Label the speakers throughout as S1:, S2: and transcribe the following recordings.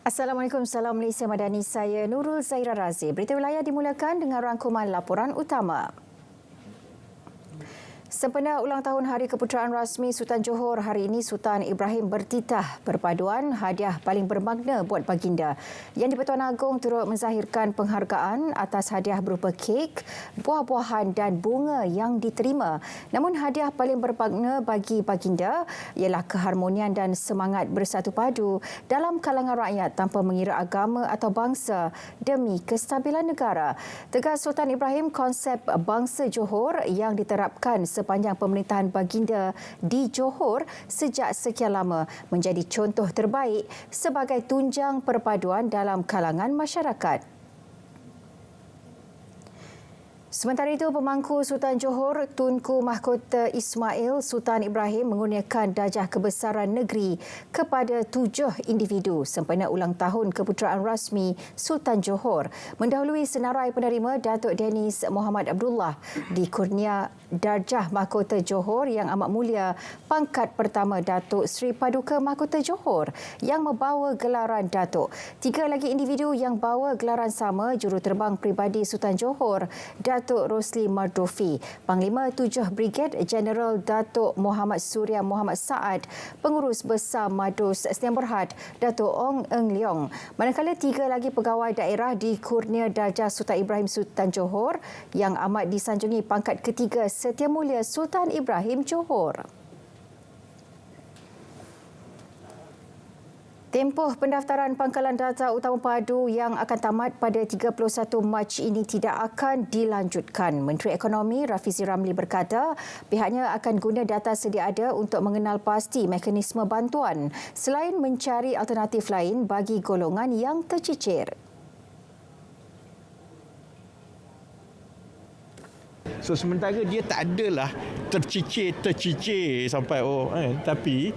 S1: Assalamualaikum, salam Malaysia Madani. Saya Nurul Zaira Razi. Berita wilayah dimulakan dengan rangkuman laporan utama. Sempena ulang tahun Hari Keputeraan Rasmi Sultan Johor, hari ini Sultan Ibrahim bertitah perpaduan hadiah paling bermakna buat baginda. Yang di-Pertuan Agong turut menzahirkan penghargaan atas hadiah berupa kek, buah-buahan dan bunga yang diterima. Namun hadiah paling bermakna bagi baginda ialah keharmonian dan semangat bersatu padu dalam kalangan rakyat tanpa mengira agama atau bangsa demi kestabilan negara. Tegas Sultan Ibrahim, konsep bangsa Johor yang diterapkan sepanjang pemerintahan baginda di Johor sejak sekian lama menjadi contoh terbaik sebagai tunjang perpaduan dalam kalangan masyarakat. Sementara itu, pemangku Sultan Johor Tunku Mahkota Ismail Sultan Ibrahim mengurniakan darjah kebesaran negeri kepada 7 individu sempena ulang tahun Keputeraan Rasmi Sultan Johor. Mendahului senarai penerima, Datuk Dennis Muhammad Abdullah dikurnia darjah Mahkota Johor yang amat mulia pangkat pertama Datuk Seri Paduka Mahkota Johor yang membawa gelaran Datuk. 3 lagi individu yang bawa gelaran sama, juruterbang peribadi Sultan Johor Datuk Rosli Mardofi, Panglima 7 Brigade Jeneral Datuk Muhammad Surya Muhammad Saad, Pengurus Besar Madus Sdn Bhd Datuk Ong Eng Leong. Manakala 3 lagi pegawai daerah dikurnia darjah Sultan Ibrahim Sultan Johor yang amat disanjungi pangkat ketiga Setia Mulia Sultan Ibrahim Johor. Tempoh pendaftaran pangkalan data utama padu yang akan tamat pada 31 Mac ini tidak akan dilanjutkan. Menteri Ekonomi Rafizi Ramli berkata pihaknya akan guna data sedia ada untuk mengenal pasti mekanisme bantuan selain mencari alternatif lain bagi golongan yang tercicir.
S2: So sementara dia tak adalah tercicir sampai tapi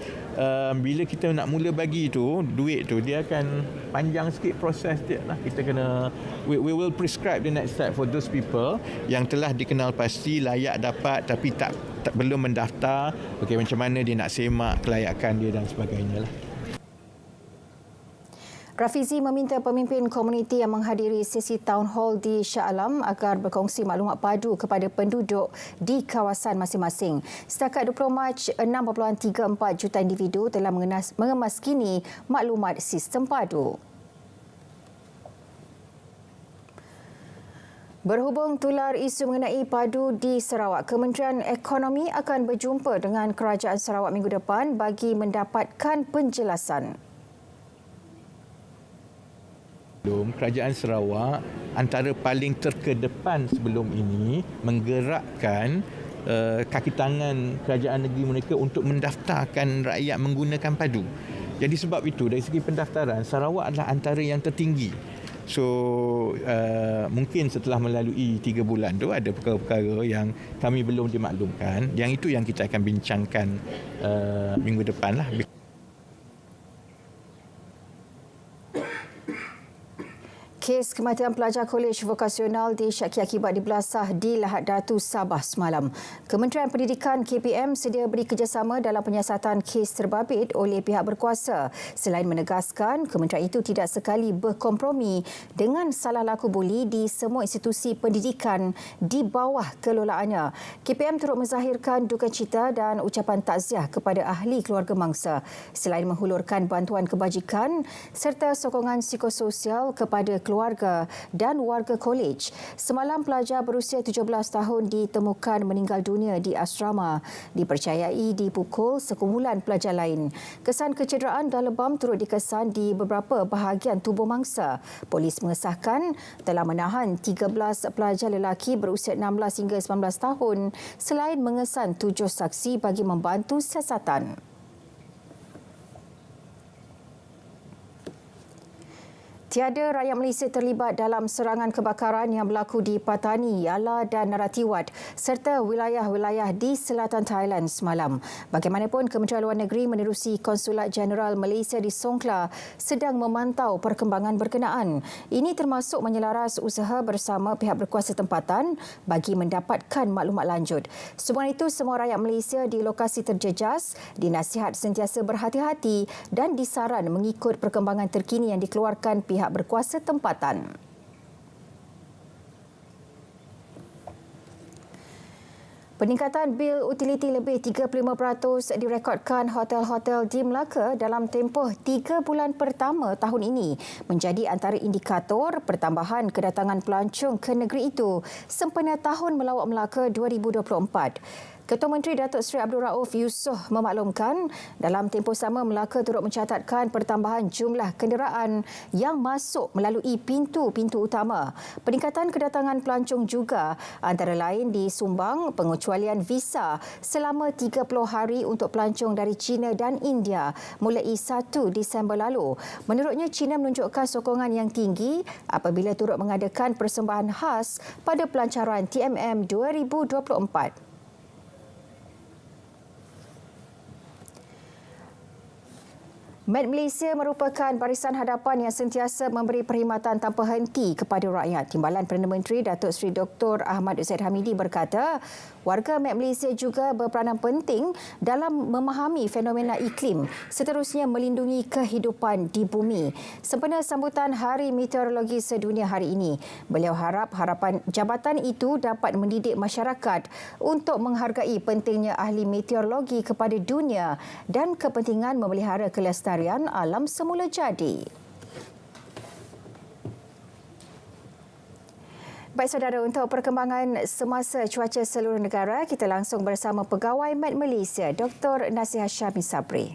S2: bila kita nak mula bagi tu duit tu, dia akan panjang sikit proses dia lah. Kita kena we will prescribe the next step for those people yang telah dikenal pasti layak dapat tapi tak belum mendaftar. Okey, macam mana dia nak semak kelayakan dia dan sebagainya lah.
S1: Rafizi meminta pemimpin komuniti yang menghadiri sesi town hall di Shah Alam agar berkongsi maklumat padu kepada penduduk di kawasan masing-masing. Setakat 20 Mac, 6.34 juta individu telah mengemaskini maklumat sistem padu. Berhubung tular isu mengenai padu di Sarawak, Kementerian Ekonomi akan berjumpa dengan Kerajaan Sarawak minggu depan bagi mendapatkan penjelasan.
S2: Kerajaan Sarawak antara paling terkedepan sebelum ini menggerakkan kaki tangan kerajaan negeri mereka untuk mendaftarkan rakyat menggunakan padu. Jadi sebab itu dari segi pendaftaran Sarawak adalah antara yang tertinggi. So mungkin setelah melalui 3 bulan tu ada perkara-perkara yang kami belum dimaklumkan. Yang itu yang kita akan bincangkan minggu depan lah.
S1: Kes kematian pelajar Kolej Vokasional disyaki akibat dibelasah di Lahad Datu, Sabah semalam. Kementerian Pendidikan KPM sedia beri kerjasama dalam penyiasatan kes terbabit oleh pihak berkuasa. Selain menegaskan kementerian itu tidak sekali berkompromi dengan salah laku buli di semua institusi pendidikan di bawah kelolaannya. KPM turut menzahirkan duka cita dan ucapan takziah kepada ahli keluarga mangsa. Selain menghulurkan bantuan kebajikan serta sokongan psikososial kepada keluarga dan warga kolej. Semalam pelajar berusia 17 tahun ditemukan meninggal dunia di asrama. Dipercayai dipukul sekumpulan pelajar lain. Kesan kecederaan dan lebam turut dikesan di beberapa bahagian tubuh mangsa. Polis mengesahkan telah menahan 13 pelajar lelaki berusia 16 hingga 19 tahun selain mengesan 7 saksi bagi membantu siasatan. Tiada rakyat Malaysia terlibat dalam serangan kebakaran yang berlaku di Patani, Yala dan Naratiwat serta wilayah-wilayah di selatan Thailand semalam. Bagaimanapun, Kementerian Luar Negeri menerusi Konsulat Jeneral Malaysia di Songkhla sedang memantau perkembangan berkenaan. Ini termasuk menyelaras usaha bersama pihak berkuasa tempatan bagi mendapatkan maklumat lanjut. Sehubungan itu, semua rakyat Malaysia di lokasi terjejas dinasihat sentiasa berhati-hati dan disaran mengikut perkembangan terkini yang dikeluarkan pihak berkuasa tempatan. Peningkatan bil utiliti lebih 35% direkodkan hotel-hotel di Melaka dalam tempoh 3 bulan pertama tahun ini, menjadi antara indikator pertambahan kedatangan pelancong ke negeri itu sempena Tahun Melawat Melaka 2024. Ketua Menteri Datuk Seri Abdul Rauf Yusof memaklumkan dalam tempoh sama Melaka turut mencatatkan pertambahan jumlah kenderaan yang masuk melalui pintu-pintu utama. Peningkatan kedatangan pelancong juga antara lain disumbang pengecualian visa selama 30 hari untuk pelancong dari China dan India mulai 1 Disember lalu. Menurutnya, China menunjukkan sokongan yang tinggi apabila turut mengadakan persembahan khas pada pelancaran TMM 2024. Met Malaysia merupakan barisan hadapan yang sentiasa memberi perkhidmatan tanpa henti kepada rakyat. Timbalan Perdana Menteri Datuk Seri Dr. Ahmad Zaid Hamidi berkata, warga Met Malaysia juga berperanan penting dalam memahami fenomena iklim, seterusnya melindungi kehidupan di bumi. Sempena sambutan Hari Meteorologi Sedunia hari ini, beliau harap harapan jabatan itu dapat mendidik masyarakat untuk menghargai pentingnya ahli meteorologi kepada dunia dan kepentingan memelihara kelestarian alam semula jadi. Baik saudara, untuk perkembangan semasa cuaca seluruh negara, kita langsung bersama Pegawai Met Malaysia, Dr. Nasihah Syamie Sabri.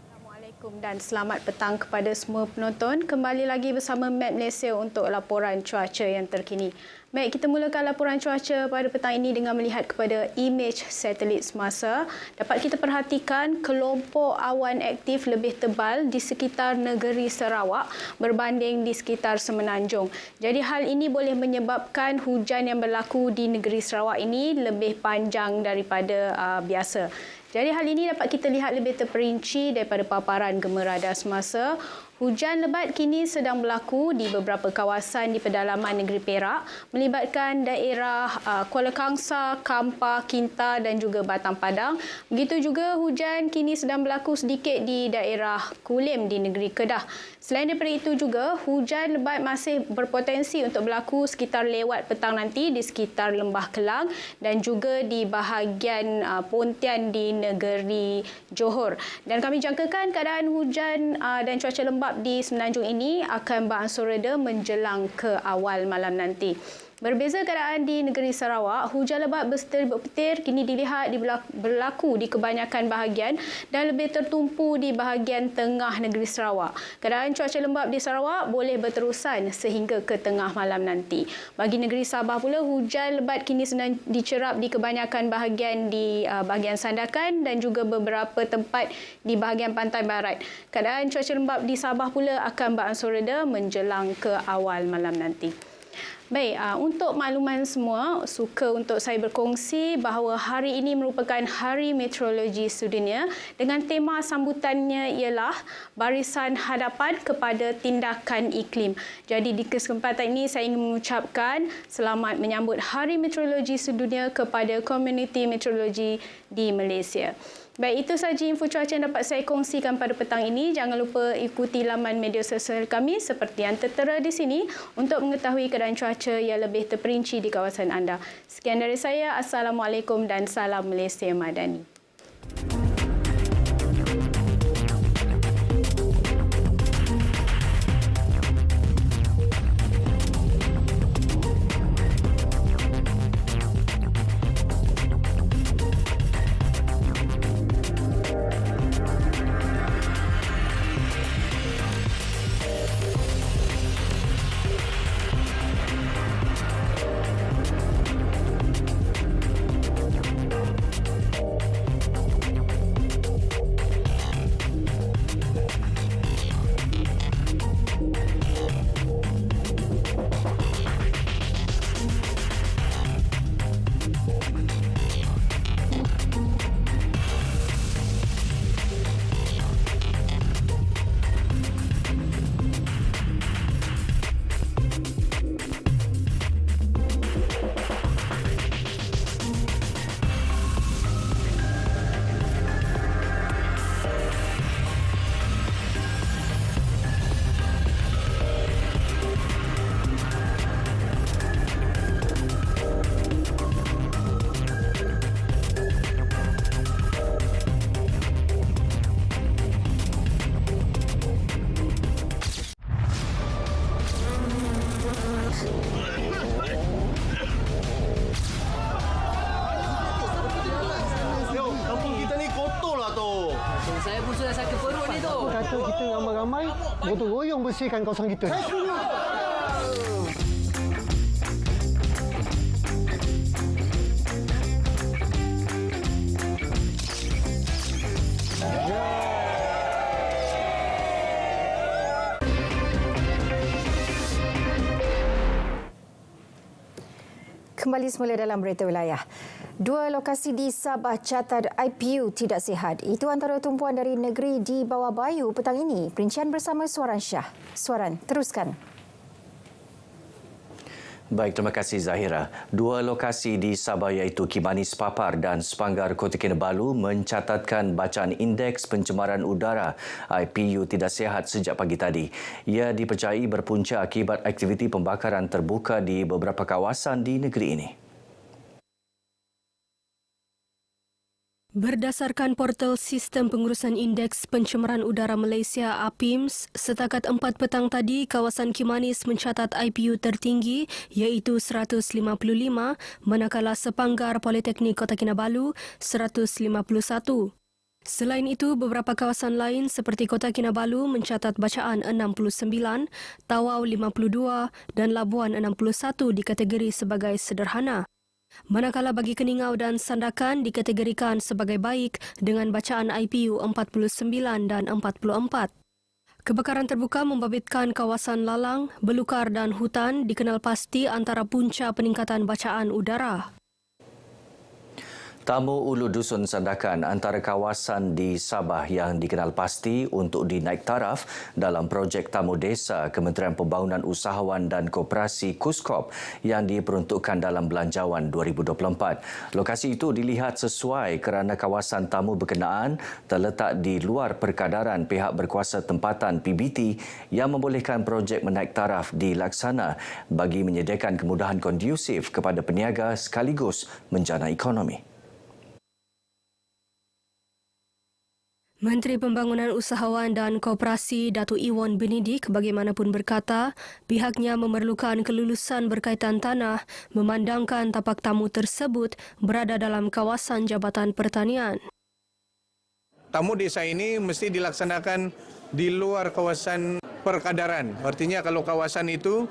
S3: Assalamualaikum dan selamat petang kepada semua penonton. Kembali lagi bersama Met Malaysia untuk laporan cuaca yang terkini. Baik, kita mulakan laporan cuaca pada petang ini dengan melihat kepada imej satelit semasa. Dapat kita perhatikan kelompok awan aktif lebih tebal di sekitar negeri Sarawak berbanding di sekitar Semenanjung. Jadi hal ini boleh menyebabkan hujan yang berlaku di negeri Sarawak ini lebih panjang daripada biasa. Jadi hal ini dapat kita lihat lebih terperinci daripada paparan gema radar semasa. Hujan lebat kini sedang berlaku di beberapa kawasan di pedalaman negeri Perak melibatkan daerah Kuala Kangsar, Kampar, Kinta dan juga Batang Padang. Begitu juga hujan kini sedang berlaku sedikit di daerah Kulim di negeri Kedah. Selain daripada itu juga, hujan lebat masih berpotensi untuk berlaku sekitar lewat petang nanti di sekitar Lembah Kelang dan juga di bahagian Pontian di negeri Johor. Dan kami jangkakan keadaan hujan dan cuaca lembap di Semenanjung ini akan berangsur reda menjelang ke awal malam nanti. Berbeza keadaan di negeri Sarawak, hujan lebat berpetir kini dilihat berlaku di kebanyakan bahagian dan lebih tertumpu di bahagian tengah negeri Sarawak. Keadaan cuaca lembap di Sarawak boleh berterusan sehingga ke tengah malam nanti. Bagi negeri Sabah pula, hujan lebat kini sedang dicerap di kebanyakan bahagian di bahagian Sandakan dan juga beberapa tempat di bahagian pantai barat. Keadaan cuaca lembap di Sabah pula akan berangsur reda menjelang ke awal malam nanti. Baik, untuk makluman semua, suka untuk saya berkongsi bahawa hari ini merupakan Hari Meteorologi Sedunia dengan tema sambutannya ialah Barisan Hadapan kepada Tindakan Iklim. Jadi di kesempatan ini saya ingin mengucapkan selamat menyambut Hari Meteorologi Sedunia kepada komuniti meteorologi di Malaysia. Baik, itu sahaja info cuaca yang dapat saya kongsikan pada petang ini. Jangan lupa ikuti laman media sosial kami seperti yang tertera di sini untuk mengetahui keadaan cuaca yang lebih terperinci di kawasan anda. Sekian dari saya. Assalamualaikum dan salam Malaysia Madani.
S4: Jangan sakit perut ni tu.
S5: Kata kita ramai-ramai gotong royong bersihkan kawasan kita.
S1: Kembali semula dalam Berita Wilayah. 2 lokasi di Sabah catat IPU tidak sihat. Itu antara tumpuan dari negeri di bawah bayu petang ini. Perincian bersama Suaran Syah. Suaran, teruskan.
S6: Baik, terima kasih Zahira. 2 lokasi di Sabah iaitu Kimanis Papar dan Sepanggar Kota Kinabalu mencatatkan bacaan indeks pencemaran udara IPU tidak sihat sejak pagi tadi. Ia dipercayai berpunca akibat aktiviti pembakaran terbuka di beberapa kawasan di negeri ini.
S7: Berdasarkan portal Sistem Pengurusan Indeks Pencemaran Udara Malaysia APIMS, setakat 4 petang tadi, kawasan Kimanis mencatat IPU tertinggi iaitu 155, manakala Sepanggar Politeknik Kota Kinabalu 151. Selain itu, beberapa kawasan lain seperti Kota Kinabalu mencatat bacaan 69, Tawau 52 dan Labuan 61 dikategori sebagai sederhana. Manakala bagi Keningau dan Sandakan dikategorikan sebagai baik dengan bacaan IPU 49 dan 44. Kebakaran terbuka membabitkan kawasan Lalang, Belukar dan Hutan dikenal pasti antara punca peningkatan bacaan udara.
S6: Tamu Ulu Dusun Sandakan antara kawasan di Sabah yang dikenal pasti untuk dinaik taraf dalam projek Tamu Desa Kementerian Pembangunan Usahawan dan Koperasi KUSKOP yang diperuntukkan dalam Belanjawan 2024. Lokasi itu dilihat sesuai kerana kawasan tamu berkenaan terletak di luar perkadaran pihak berkuasa tempatan PBT yang membolehkan projek menaik taraf dilaksana bagi menyediakan kemudahan kondusif kepada peniaga sekaligus menjana ekonomi.
S7: Menteri Pembangunan Usahawan dan Koperasi Datuk Iwan Benidik bagaimanapun berkata pihaknya memerlukan kelulusan berkaitan tanah memandangkan tapak tamu tersebut berada dalam kawasan Jabatan Pertanian.
S8: Tamu desa ini mesti dilaksanakan di luar kawasan perkadaran. Artinya kalau kawasan itu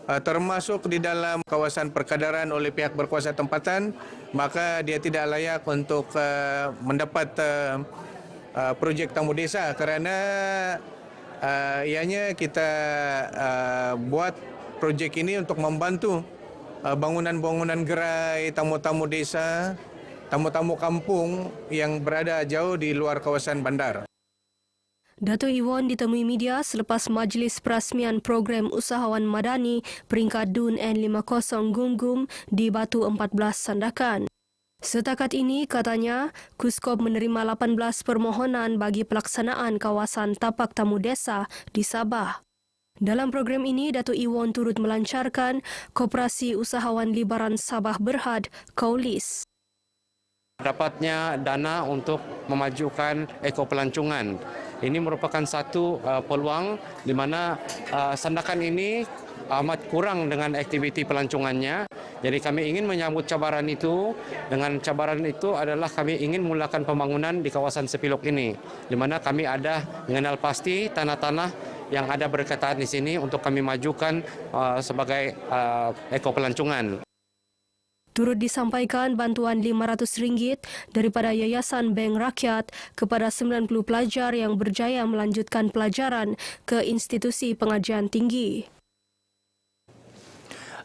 S8: termasuk di dalam kawasan perkadaran oleh pihak berkuasa tempatan, maka dia tidak layak untuk mendapat projek Tamu Desa kerana ianya kita buat projek ini untuk membantu bangunan-bangunan gerai tamu-tamu desa, tamu-tamu kampung yang berada jauh di luar kawasan bandar.
S7: Datuk Iwan ditemui media selepas Majlis Perasmian Program Usahawan Madani peringkat DUN N50 Gum-Gum di Batu 14 Sandakan. Setakat ini, katanya, KUSKOP menerima 18 permohonan bagi pelaksanaan kawasan tapak tamu desa di Sabah. Dalam program ini, Datuk Iwan turut melancarkan Koperasi Usahawan Libaran Sabah Berhad, KOLIS.
S9: Dapatnya dana untuk memajukan ekopelancongan. Ini merupakan satu peluang di mana Sandakan ini amat kurang dengan aktiviti pelancongannya. Jadi kami ingin menyambut cabaran itu. Dengan cabaran itu adalah kami ingin mulakan pembangunan di kawasan Sepilok ini, di mana kami ada mengenal pasti tanah-tanah yang ada berkaitan di sini untuk kami majukan sebagai ekopelancongan.
S7: Turut disampaikan bantuan RM500 daripada Yayasan Bank Rakyat kepada 90 pelajar yang berjaya melanjutkan pelajaran ke institusi pengajian tinggi.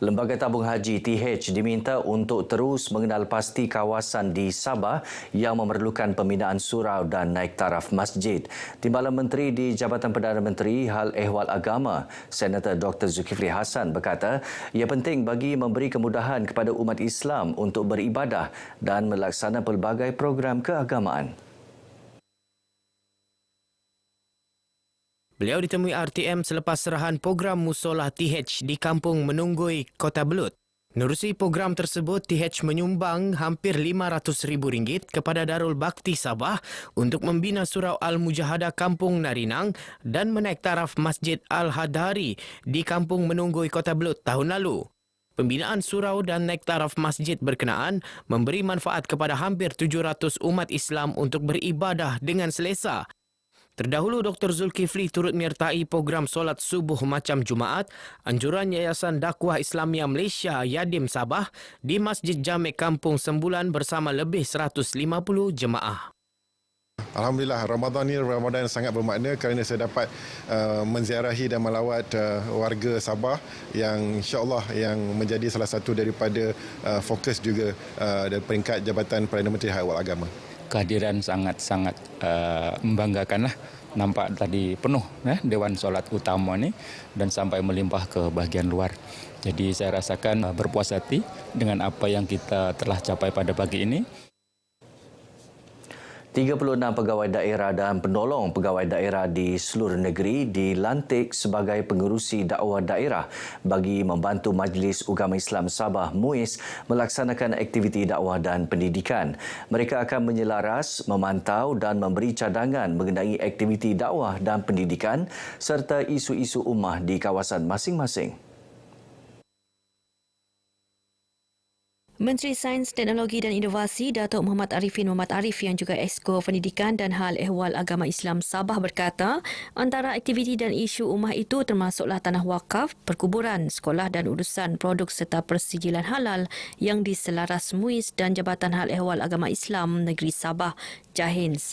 S6: Lembaga Tabung Haji TH diminta untuk terus mengenal pasti kawasan di Sabah yang memerlukan pembinaan surau dan naik taraf masjid. Timbalan Menteri di Jabatan Perdana Menteri Hal Ehwal Agama, Senator Dr. Zulkifli Hassan berkata, ia penting bagi memberi kemudahan kepada umat Islam untuk beribadah dan melaksanakan pelbagai program keagamaan.
S10: Beliau ditemui RTM selepas serahan program Musolah TH di Kampung Menunggui, Kota Belud. Menerusi program tersebut, TH menyumbang hampir RM500,000 kepada Darul Bakti Sabah untuk membina surau Al-Mujahadah Kampung Narinang dan menaik taraf Masjid Al-Hadari di Kampung Menunggui, Kota Belud tahun lalu. Pembinaan surau dan naik taraf masjid berkenaan memberi manfaat kepada hampir 700 umat Islam untuk beribadah dengan selesa. Terdahulu Dr. Zulkifli turut menyertai program solat subuh macam Jumaat anjuran Yayasan Dakwah Islamia Malaysia Yadim Sabah di Masjid Jamek Kampung Sembulan bersama lebih 150 jemaah.
S4: Alhamdulillah, Ramadan ini Ramadan yang sangat bermakna kerana saya dapat menziarahi dan melawat warga Sabah yang insya-Allah yang menjadi salah satu daripada fokus juga dari peringkat Jabatan Perdana Menteri Hal Ehwal Agama.
S11: Kehadiran sangat-sangat membanggakanlah. Nampak tadi penuh Dewan Solat Utama ni dan sampai melimpah ke bahagian luar. Jadi saya rasakan berpuas hati dengan apa yang kita telah capai pada pagi ini.
S6: 36 pegawai daerah dan penolong pegawai daerah di seluruh negeri dilantik sebagai pengerusi dakwah daerah bagi membantu Majlis Ugama Islam Sabah MUIS melaksanakan aktiviti dakwah dan pendidikan. Mereka akan menyelaras, memantau dan memberi cadangan mengenai aktiviti dakwah dan pendidikan serta isu-isu ummah di kawasan masing-masing.
S12: Menteri Sains, Teknologi dan Inovasi Datuk Muhammad Arifin Muhammad Arif yang juga Exco Pendidikan dan Hal Ehwal Agama Islam Sabah berkata, antara aktiviti dan isu ummah itu termasuklah tanah wakaf, perkuburan, sekolah dan urusan produk serta persijilan halal yang diselaras MUIS dan Jabatan Hal Ehwal Agama Islam Negeri Sabah, JAHINS.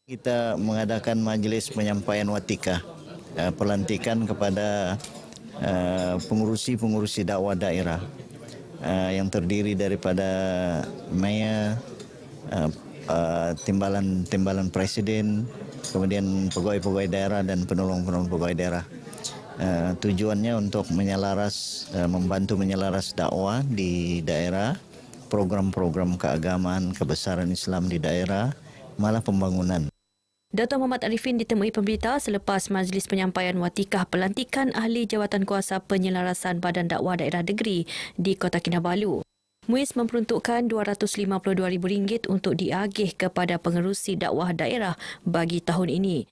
S13: Kita mengadakan majlis penyampaian watika, pelantikan kepada pengurusi-pengurusi dakwah daerah. Yang terdiri daripada mayor, timbalan presiden, kemudian pegawai-pegawai daerah dan penolong-penolong pegawai daerah. Tujuannya untuk membantu menyelaras dakwah di daerah, program-program keagamaan, kebesaran Islam di daerah, malah pembangunan.
S12: Datuk Muhammad Arifin ditemui pemberita selepas majlis penyampaian watikah pelantikan ahli jawatan kuasa penyelarasan Badan Dakwah Daerah Negeri di Kota Kinabalu. MUIS memperuntukkan RM252,000 untuk diagih kepada pengerusi dakwah daerah bagi tahun ini.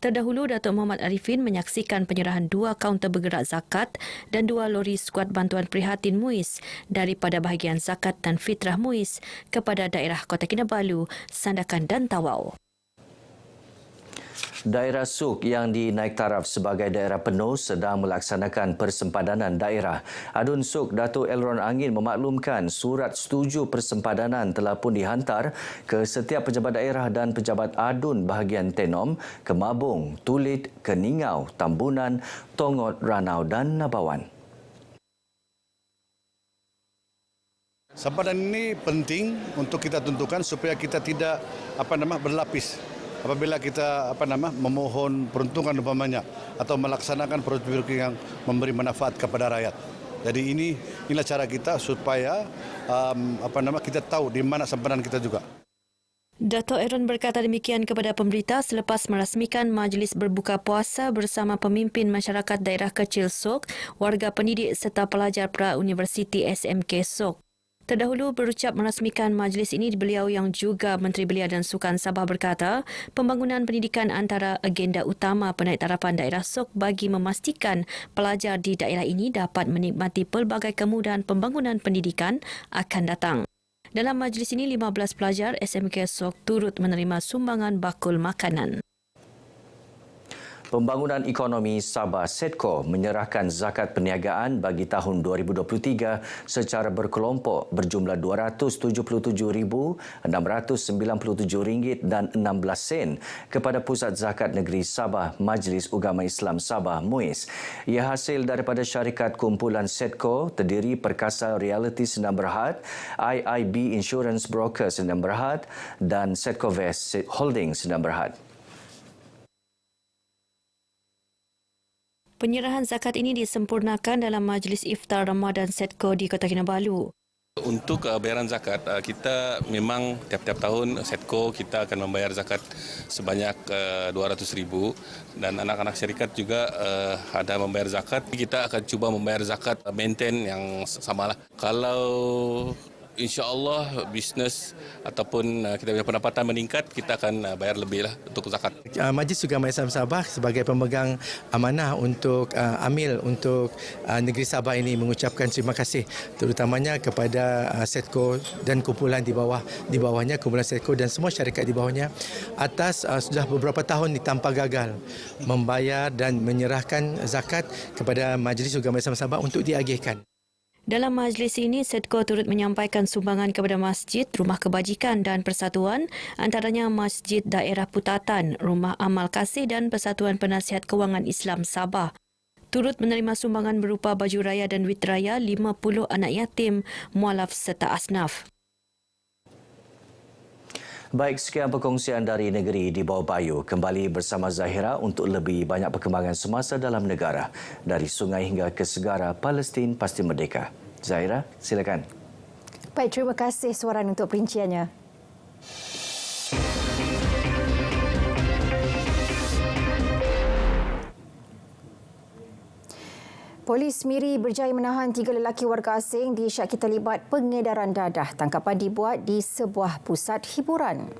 S12: Terdahulu, Datuk Muhammad Arifin menyaksikan penyerahan 2 kaunter bergerak zakat dan 2 lori skuad bantuan prihatin MUIS daripada bahagian zakat dan fitrah MUIS kepada daerah Kota Kinabalu, Sandakan dan Tawau.
S6: Daerah Suk yang dinaik taraf sebagai daerah penuh sedang melaksanakan persempadanan daerah. Adun Suk Datuk Elron Angin memaklumkan surat setuju persempadanan telah pun dihantar ke setiap pejabat daerah dan pejabat adun bahagian Tenom, Kemabung, Tulit, Keningau, Tambunan, Tongot, Ranau dan Nabawan.
S14: Sempadan ini penting untuk kita tentukan supaya kita tidak berlapis. Apabila kita memohon peruntukan umpamanya atau melaksanakan prosedur yang memberi manfaat kepada rakyat. Jadi inilah cara kita supaya kita tahu di mana sempadan kita juga.
S12: Dato' Aaron berkata demikian kepada pemberita selepas merasmikan majlis berbuka puasa bersama pemimpin masyarakat daerah kecil Sok, warga pendidik serta pelajar pra-Universiti SMK Sok. Terdahulu berucap merasmikan majlis ini, beliau yang juga Menteri Belia dan Sukan Sabah berkata, pembangunan pendidikan antara agenda utama penaiktarafan daerah Sok bagi memastikan pelajar di daerah ini dapat menikmati pelbagai kemudahan pembangunan pendidikan akan datang. Dalam majlis ini, 15 pelajar SMK Sok turut menerima sumbangan bakul makanan.
S6: Pembangunan Ekonomi Sabah SEDCO menyerahkan zakat perniagaan bagi tahun 2023 secara berkelompok berjumlah RM277,697.16 kepada Pusat Zakat Negeri Sabah Majlis Ugama Islam Sabah MUIS. Ia hasil daripada syarikat kumpulan SEDCO terdiri Perkasa Reality Sdn Bhd, IIB Insurance Broker Sdn Bhd dan SEDCO Vest Holding Sdn Bhd.
S12: Penyerahan zakat ini disempurnakan dalam Majlis Iftar Ramadan SEDCO di Kota Kinabalu.
S15: Untuk bayaran zakat, kita memang tiap-tiap tahun SEDCO kita akan membayar zakat sebanyak 200,000 dan anak-anak syarikat juga ada membayar zakat. Kita akan cuba membayar zakat maintain yang samalah. Kalau insya-Allah bisnes ataupun kita punya pendapatan meningkat, kita akan bayar lebih lah untuk zakat.
S16: Majlis Sugama Islam Sabah sebagai pemegang amanah untuk amil untuk negeri Sabah ini mengucapkan terima kasih terutamanya kepada Setco dan kumpulan di bawahnya, kumpulan Setco dan semua syarikat di bawahnya atas sudah beberapa tahun tanpa gagal membayar dan menyerahkan zakat kepada Majlis Sugama Islam Sabah untuk diagihkan.
S12: Dalam majlis ini, Setco turut menyampaikan sumbangan kepada masjid, rumah kebajikan dan persatuan, antaranya Masjid Daerah Putatan, Rumah Amal Kasih dan Persatuan Penasihat Kewangan Islam Sabah. Turut menerima sumbangan berupa baju raya dan wit raya 50 anak yatim, mualaf serta asnaf.
S6: Baik, sekian perkongsian dari negeri di bawah Bayu. Kembali bersama Zahira untuk lebih banyak perkembangan semasa dalam negara. Dari sungai hingga ke segara, Palestin pasti merdeka. Zahira, silakan.
S1: Baik, terima kasih Suaran untuk perinciannya. Polis Miri berjaya menahan 3 lelaki warga asing disyaki terlibat pengedaran dadah. Tangkapan dibuat di sebuah pusat hiburan.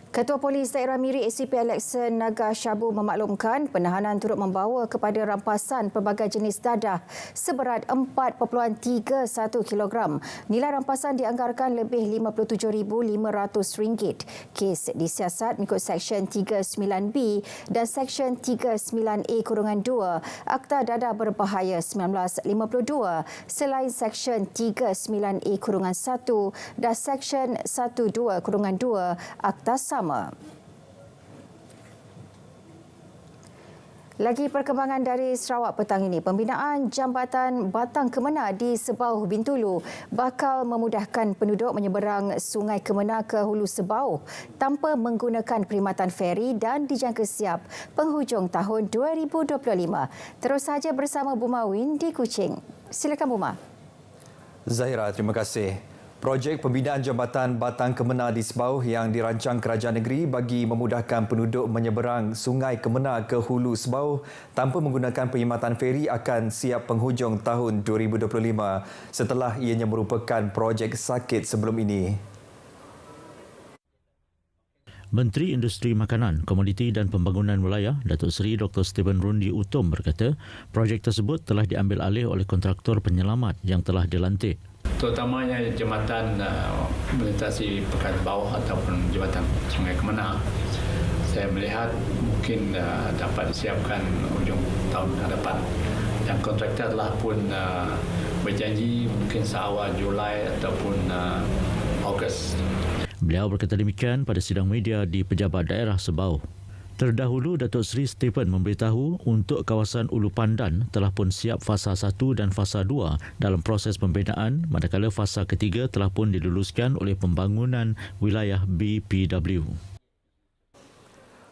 S1: Ketua Polis Daerah Miri ACP Alexan Naga Syabu memaklumkan penahanan turut membawa kepada rampasan pelbagai jenis dadah seberat 4.31 kilogram. Nilai rampasan dianggarkan lebih RM57,500. Kes disiasat mengikut Seksyen 39B dan Seksyen 39A-2 Akta Dadah Berbahaya 1952 selain Seksyen 39A-1 dan Seksyen 12-2 Akta sama. Lagi perkembangan dari Sarawak petang ini, pembinaan Jambatan Batang Kemena di Sebauh Bintulu bakal memudahkan penduduk menyeberang Sungai Kemena ke Hulu Sebauh tanpa menggunakan perkhidmatan feri dan dijangka siap penghujung tahun 2025. Terus saja bersama Buma Win di Kuching. Silakan Buma.
S17: Zahira, terima kasih. Projek pembinaan Jambatan Batang Kemena di Sebauh yang dirancang Kerajaan Negeri bagi memudahkan penduduk menyeberang Sungai Kemena ke Hulu Sebauh tanpa menggunakan perkhidmatan feri akan siap penghujung tahun 2025 setelah ianya merupakan projek sakit sebelum ini.
S18: Menteri Industri Makanan, Komoditi dan Pembangunan Wilayah, Datuk Seri Dr. Stephen Rundi Utom berkata, projek tersebut telah diambil alih oleh kontraktor penyelamat yang telah dilantik.
S19: Terutamanya jambatan melintasi pekan bawah ataupun jambatan Sungai Kemena. Saya melihat mungkin dapat disiapkan hujung tahun hadapan. Dan kontraktor telah pun berjanji mungkin seawal Julai ataupun Ogos.
S18: Beliau berkata demikian pada sidang media di Pejabat Daerah Sebauh. Terdahulu, Datuk Seri Stephen memberitahu untuk kawasan Ulu Pandan telah pun siap fasa 1 dan fasa 2 dalam proses pembinaan, manakala fasa ketiga telah pun diluluskan oleh Pembangunan Wilayah BPW.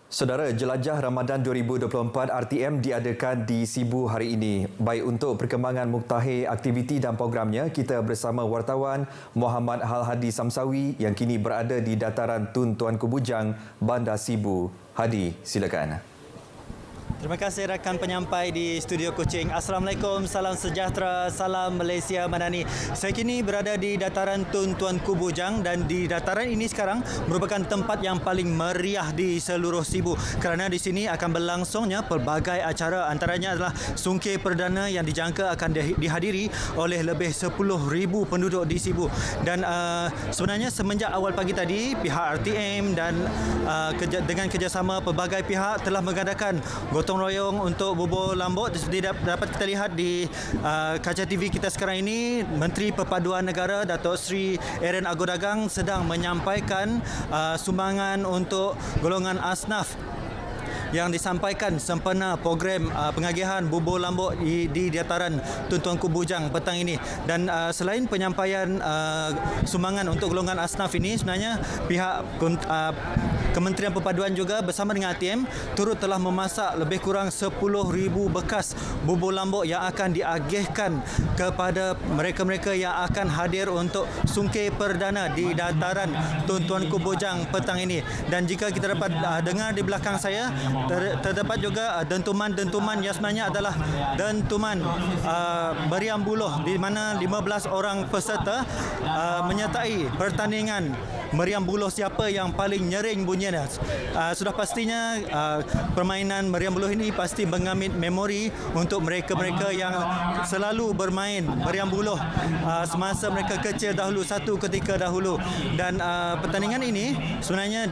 S17: Saudara, Jelajah Ramadan 2024 RTM diadakan di Sibu hari ini. Baik untuk perkembangan muktahir aktiviti dan programnya, kita bersama wartawan Muhammad Hal-Hadi Samsawi yang kini berada di dataran Tun Tuanku Bujang, Bandar Sibu. Hadi, silakan.
S20: Terima kasih rakan penyampai di studio Kuching. Assalamualaikum, salam sejahtera, salam Malaysia Madani. Saya kini berada di dataran Tun Tuanku Bujang dan di dataran ini sekarang merupakan tempat yang paling meriah di seluruh Sibu kerana di sini akan berlangsungnya pelbagai acara, antaranya adalah sungkir perdana yang dijangka akan dihadiri oleh lebih 10,000 penduduk di Sibu. Dan sebenarnya semenjak awal pagi tadi pihak RTM dan dengan kerjasama pelbagai pihak telah mengadakan gotong royong untuk bubur lambuk. Seperti dapat kita lihat di kaca TV kita sekarang ini, Menteri Perpaduan Negara Datuk Seri Aaron Agodagang sedang menyampaikan sumbangan untuk golongan asnaf yang disampaikan sempena program pengagihan bubur lambuk di dataran Tun Tuanku Bujang petang ini. Dan selain penyampaian sumbangan untuk golongan asnaf ini, sebenarnya pihak Kementerian Perpaduan juga bersama dengan ATM turut telah memasak lebih kurang 10,000 bekas bubur lambuk yang akan diagihkan kepada mereka-mereka yang akan hadir untuk sungkir perdana di dataran Tun Tuanku Bujang petang ini. Dan jika kita dapat dengar di belakang saya, terdapat juga dentuman-dentuman yang sebenarnya adalah dentuman meriam buluh, di mana 15 orang peserta menyertai pertandingan meriam buluh siapa yang paling nyering bunyinya. Sudah pastinya permainan meriam buluh ini pasti mengambil memori untuk mereka-mereka yang selalu bermain meriam buluh semasa mereka kecil dahulu, satu ketika dahulu. Dan pertandingan ini sebenarnya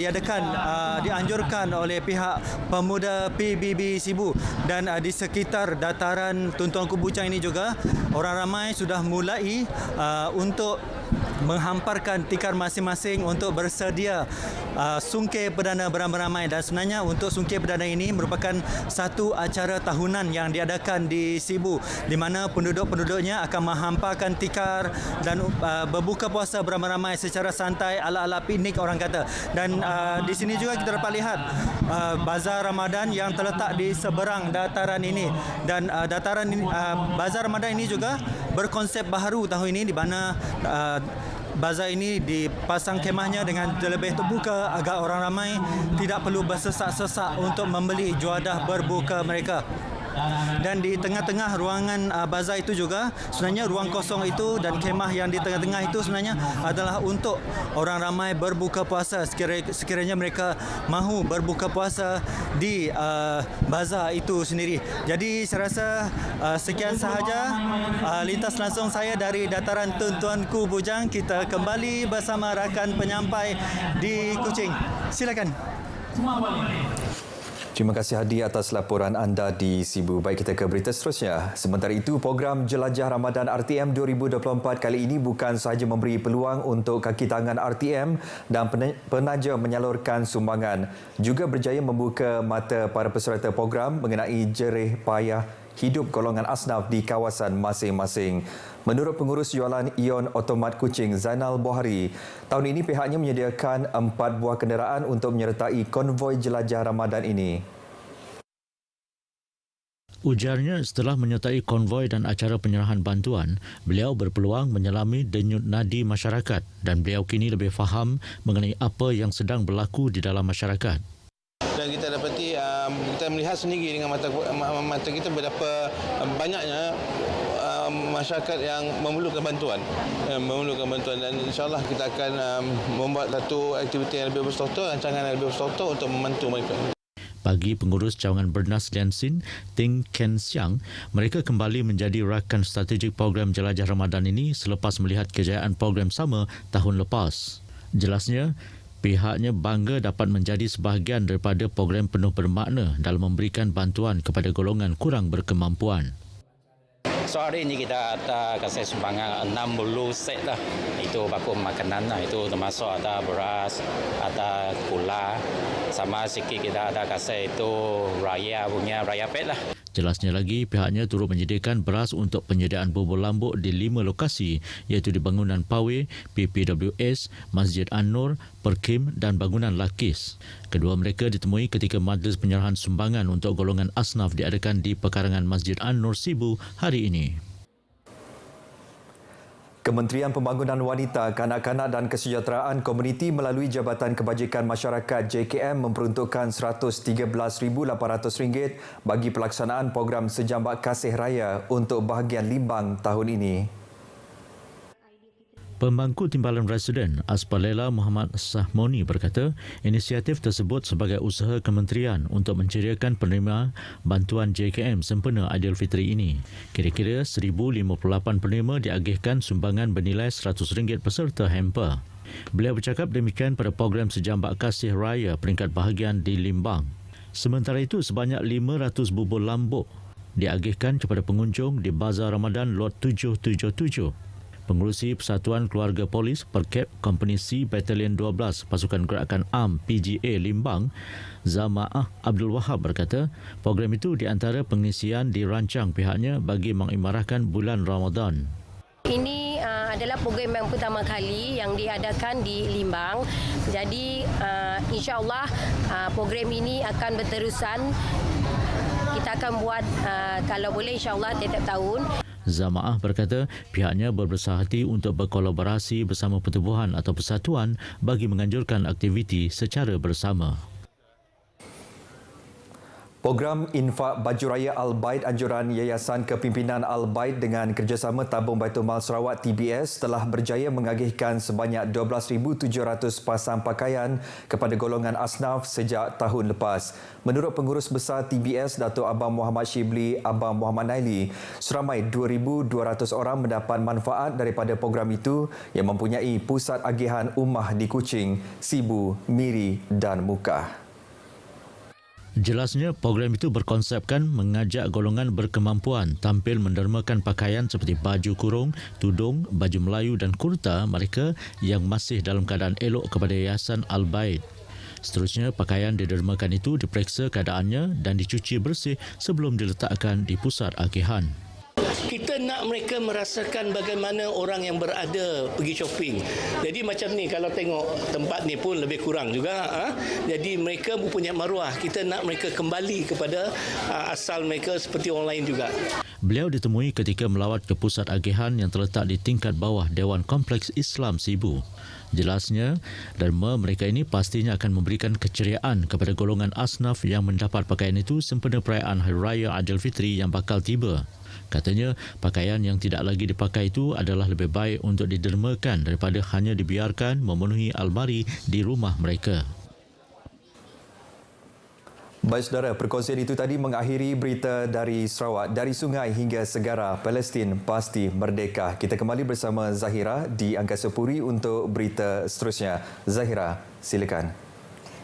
S20: dianjurkan oleh pihak pemuda PBB Sibu, dan di sekitar dataran Tun Tuanku Bujang ini juga orang ramai sudah mulai untuk menghamparkan tikar masing-masing untuk bersedia sungkir perdana beramai-ramai. Dan sebenarnya untuk sungkir perdana ini merupakan satu acara tahunan yang diadakan di Sibu, di mana penduduk-penduduknya akan menghamparkan tikar dan berbuka puasa beramai-ramai secara santai ala-ala piknik orang kata. Dan di sini juga kita dapat lihat bazar Ramadan yang terletak di seberang dataran ini. Dan bazar Ramadan ini juga berkonsep baharu tahun ini, di mana bazar ini dipasang kemahnya dengan lebih terbuka agar orang ramai tidak perlu bersesak-sesak untuk membeli juadah berbuka mereka. Dan di tengah-tengah ruangan bazar itu juga sebenarnya ruang kosong itu dan kemah yang di tengah-tengah itu sebenarnya adalah untuk orang ramai berbuka puasa sekiranya mereka mahu berbuka puasa di bazar itu sendiri. Jadi saya rasa sekian sahaja lintas langsung saya dari dataran Tun Tuanku Bujang. Kita kembali bersama rakan penyampai di Kuching. Silakan.
S17: Terima kasih Hadi atas laporan anda di Sibu. Baik, kita ke berita seterusnya. Sementara itu, program Jelajah Ramadan RTM 2024 kali ini bukan sahaja memberi peluang untuk kaki tangan RTM dan penaja menyalurkan sumbangan, juga berjaya membuka mata para peserta program mengenai jerih payah hidup golongan asnaf di kawasan masing-masing. Menurut pengurus jualan Ion Otomat Kuching, Zainal Bohari, tahun ini pihaknya menyediakan 4 buah kenderaan untuk menyertai konvoi jelajah Ramadan ini.
S18: Ujarnya, setelah menyertai konvoi dan acara penyerahan bantuan, beliau berpeluang menyelami denyut nadi masyarakat dan beliau kini lebih faham mengenai apa yang sedang berlaku di dalam masyarakat.
S8: Dan kita dapati, kita melihat sendiri dengan mata kita betapa banyaknya masyarakat yang memerlukan bantuan dan insyaAllah kita akan membuat satu aktiviti yang lebih berstruktur, rancangan yang lebih berstruktur untuk membantu mereka.
S18: Bagi pengurus cawangan Bernas Liansin, Ting Ken Siang, mereka kembali menjadi rakan strategik program Jelajah Ramadan ini selepas melihat kejayaan program sama tahun lepas. Jelasnya, pihaknya bangga dapat menjadi sebahagian daripada program penuh bermakna dalam memberikan bantuan kepada golongan kurang berkemampuan.
S21: So hari ini kita ada kasih sumbangan 60 set lah. Itu baku makanan lah. Itu termasuk ada beras, ada gula, sama sikit kita ada kasih itu raya pet lah.
S18: Jelasnya lagi, pihaknya turut menyediakan beras untuk penyediaan bubur lambuk di 5 lokasi, iaitu di bangunan Pawe, PPWS, Masjid An-Nur, Perkim dan bangunan Lakis. Kedua mereka ditemui ketika majlis penyerahan sumbangan untuk golongan asnaf diadakan di pekarangan Masjid An-Nur Sibu hari ini.
S17: Kementerian Pembangunan Wanita, Kanak-kanak dan Kesejahteraan Komuniti melalui Jabatan Kebajikan Masyarakat JKM memperuntukkan RM113,800 bagi pelaksanaan program Sejambak Kasih Raya untuk bahagian Limbang tahun ini.
S18: Pemangku Timbalan Residen Aspalela Muhammad Sahmoni berkata, inisiatif tersebut sebagai usaha kementerian untuk menceriakan penerima bantuan JKM sempena Aidilfitri ini. Kira-kira 1,058 penerima diagihkan sumbangan bernilai RM100 peserta hamper. Beliau bercakap demikian pada program Sejambak Kasih Raya peringkat bahagian di Limbang. Sementara itu, sebanyak 500 bubur lambuk diagihkan kepada pengunjung di Bazar Ramadan Lot 777. Pengerusi Persatuan Keluarga Polis Perkep Kompani C Batalion 12 Pasukan Gerakan AM PGA Limbang, Zamaah Abdul Wahab berkata, program itu di antara pengisian dirancang pihaknya bagi mengimarahkan bulan Ramadan.
S22: Ini adalah program yang pertama kali yang diadakan di Limbang. Jadi
S2: InsyaAllah program ini akan berterusan. Kita akan buat kalau boleh insyaAllah tiap tahun.
S18: Zamaah berkata pihaknya berbesar hati untuk berkolaborasi bersama pertubuhan atau persatuan bagi menganjurkan aktiviti secara bersama.
S17: Program Infak Baju Raya Al-Baid anjuran Yayasan Kepimpinan Al-Baid dengan kerjasama Tabung Baitul Mal Sarawak TBS telah berjaya mengagihkan sebanyak 12,700 pasang pakaian kepada golongan asnaf sejak tahun lepas. Menurut Pengurus Besar TBS Datuk Abang Muhammad Shibli Abang Muhammad Naili, seramai 2,200 orang mendapat manfaat daripada program itu yang mempunyai pusat agihan ummah di Kuching, Sibu, Miri dan Mukah.
S18: Jelasnya, program itu berkonsepkan mengajak golongan berkemampuan tampil mendermakan pakaian seperti baju kurung, tudung, baju Melayu dan kurta mereka yang masih dalam keadaan elok kepada Yayasan Al-Baid. Seterusnya, pakaian didermakan itu diperiksa keadaannya dan dicuci bersih sebelum diletakkan di pusat agihan.
S22: Kita nak mereka merasakan bagaimana orang yang berada pergi shopping. Jadi macam ni, kalau tengok tempat ni pun lebih kurang juga. Jadi mereka mempunyai maruah. Kita nak mereka kembali kepada asal mereka seperti orang lain juga.
S18: Beliau ditemui ketika melawat ke pusat agihan yang terletak di tingkat bawah Dewan Kompleks Islam Sibu. Jelasnya, derma mereka ini pastinya akan memberikan keceriaan kepada golongan asnaf yang mendapat pakaian itu sempena perayaan Hari Raya Aidilfitri yang bakal tiba. Katanya, pakaian yang tidak lagi dipakai itu adalah lebih baik untuk didermakan daripada hanya dibiarkan memenuhi almari di rumah mereka.
S17: Baik saudara, perkongsian itu tadi mengakhiri berita dari Sarawak. Dari sungai hingga segara, Palestin pasti merdeka. Kita kembali bersama Zahira di Angkasa Puri untuk berita seterusnya. Zahira, silakan.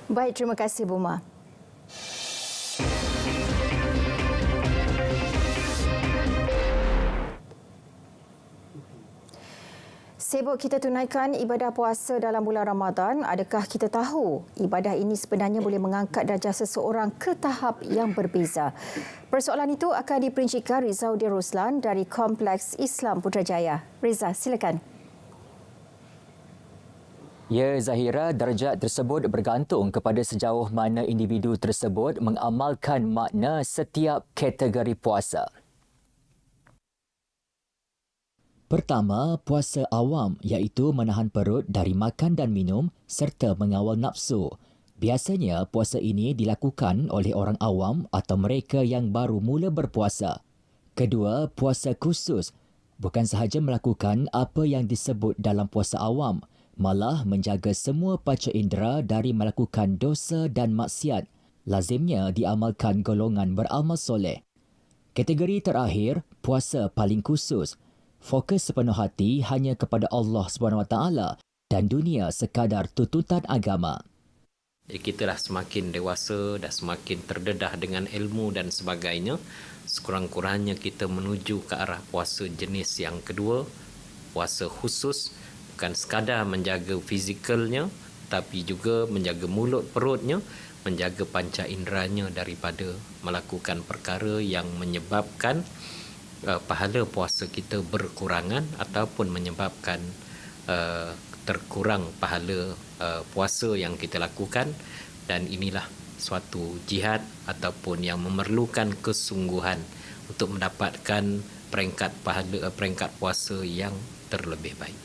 S1: Baik, terima kasih Buma. Sibuk kita tunaikan ibadah puasa dalam bulan Ramadan, adakah kita tahu ibadah ini sebenarnya boleh mengangkat darjah seseorang ke tahap yang berbeza? Persoalan itu akan diperincikan Rizauddin Ruslan dari Kompleks Islam Putrajaya. Riza, silakan.
S23: Ya, Zahira, darjat tersebut bergantung kepada sejauh mana individu tersebut mengamalkan makna setiap kategori puasa. Pertama, puasa awam iaitu menahan perut dari makan dan minum serta mengawal nafsu. Biasanya, puasa ini dilakukan oleh orang awam atau mereka yang baru mula berpuasa. Kedua, puasa khusus bukan sahaja melakukan apa yang disebut dalam puasa awam, malah menjaga semua panca indera dari melakukan dosa dan maksiat. Lazimnya diamalkan golongan beramal soleh. Kategori terakhir, puasa paling khusus. Fokus sepenuh hati hanya kepada Allah SWT dan dunia sekadar tuntutan agama.
S24: Jadi kita dah semakin dewasa, dah semakin terdedah dengan ilmu dan sebagainya. Sekurang-kurangnya kita menuju ke arah puasa jenis yang kedua, puasa khusus, bukan sekadar menjaga fizikalnya, tapi juga menjaga mulut perutnya, menjaga panca inderanya daripada melakukan perkara yang menyebabkan pahala puasa kita berkurangan ataupun menyebabkan terkurang pahala puasa yang kita lakukan, dan inilah suatu jihad ataupun yang memerlukan kesungguhan untuk mendapatkan peringkat puasa yang terlebih baik.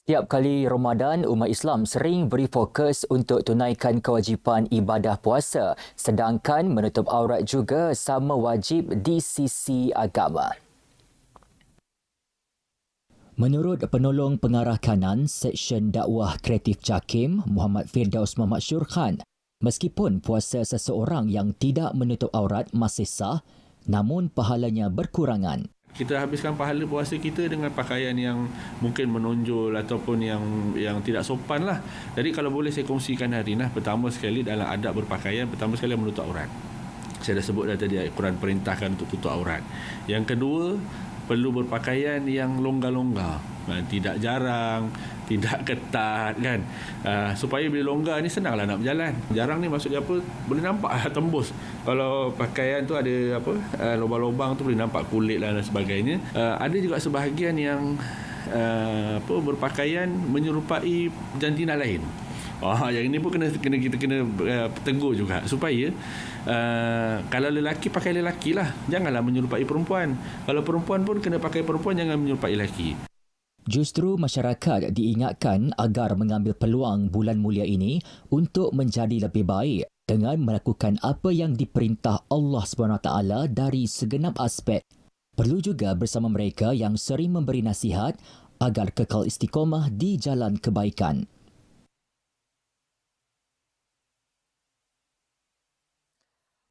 S23: Setiap kali Ramadan, umat Islam sering beri fokus untuk tunaikan kewajipan ibadah puasa, sedangkan menutup aurat juga sama wajib di sisi agama. Menurut penolong pengarah kanan Seksyen Dakwah Kreatif JAKIM, Muhammad Firdaus Muhammad Syurkhan, meskipun puasa seseorang yang tidak menutup aurat masih sah, namun pahalanya berkurangan.
S25: Kita habiskan pahala puasa kita dengan pakaian yang mungkin menonjol ataupun yang tidak sopan lah. Jadi kalau boleh saya kongsikan hari ini, pertama sekali dalam adab berpakaian, pertama sekali menutup aurat. Saya dah sebut dah tadi, Al-Quran perintahkan untuk tutup aurat. Yang kedua, perlu berpakaian yang longgar-longgar. Tidak jarang, tidak ketat kan. Supaya bila longgar ni senanglah nak berjalan. Jarang ni maksudnya apa? Boleh nampak tembus. Kalau pakaian tu ada apa? Lubang-lubang tu boleh nampak kulit lah dan sebagainya. Ada juga sebahagian yang berpakaian menyerupai jantina lain. Yang ini pun kita kena tegur juga supaya kalau lelaki pakai lelaki lah, janganlah menyerupai perempuan. Kalau perempuan pun kena pakai perempuan, jangan menyerupai lelaki.
S23: Justru masyarakat diingatkan agar mengambil peluang bulan mulia ini untuk menjadi lebih baik dengan melakukan apa yang diperintah Allah SWT dari segenap aspek. Perlu juga bersama mereka yang sering memberi nasihat agar kekal istiqomah di jalan kebaikan.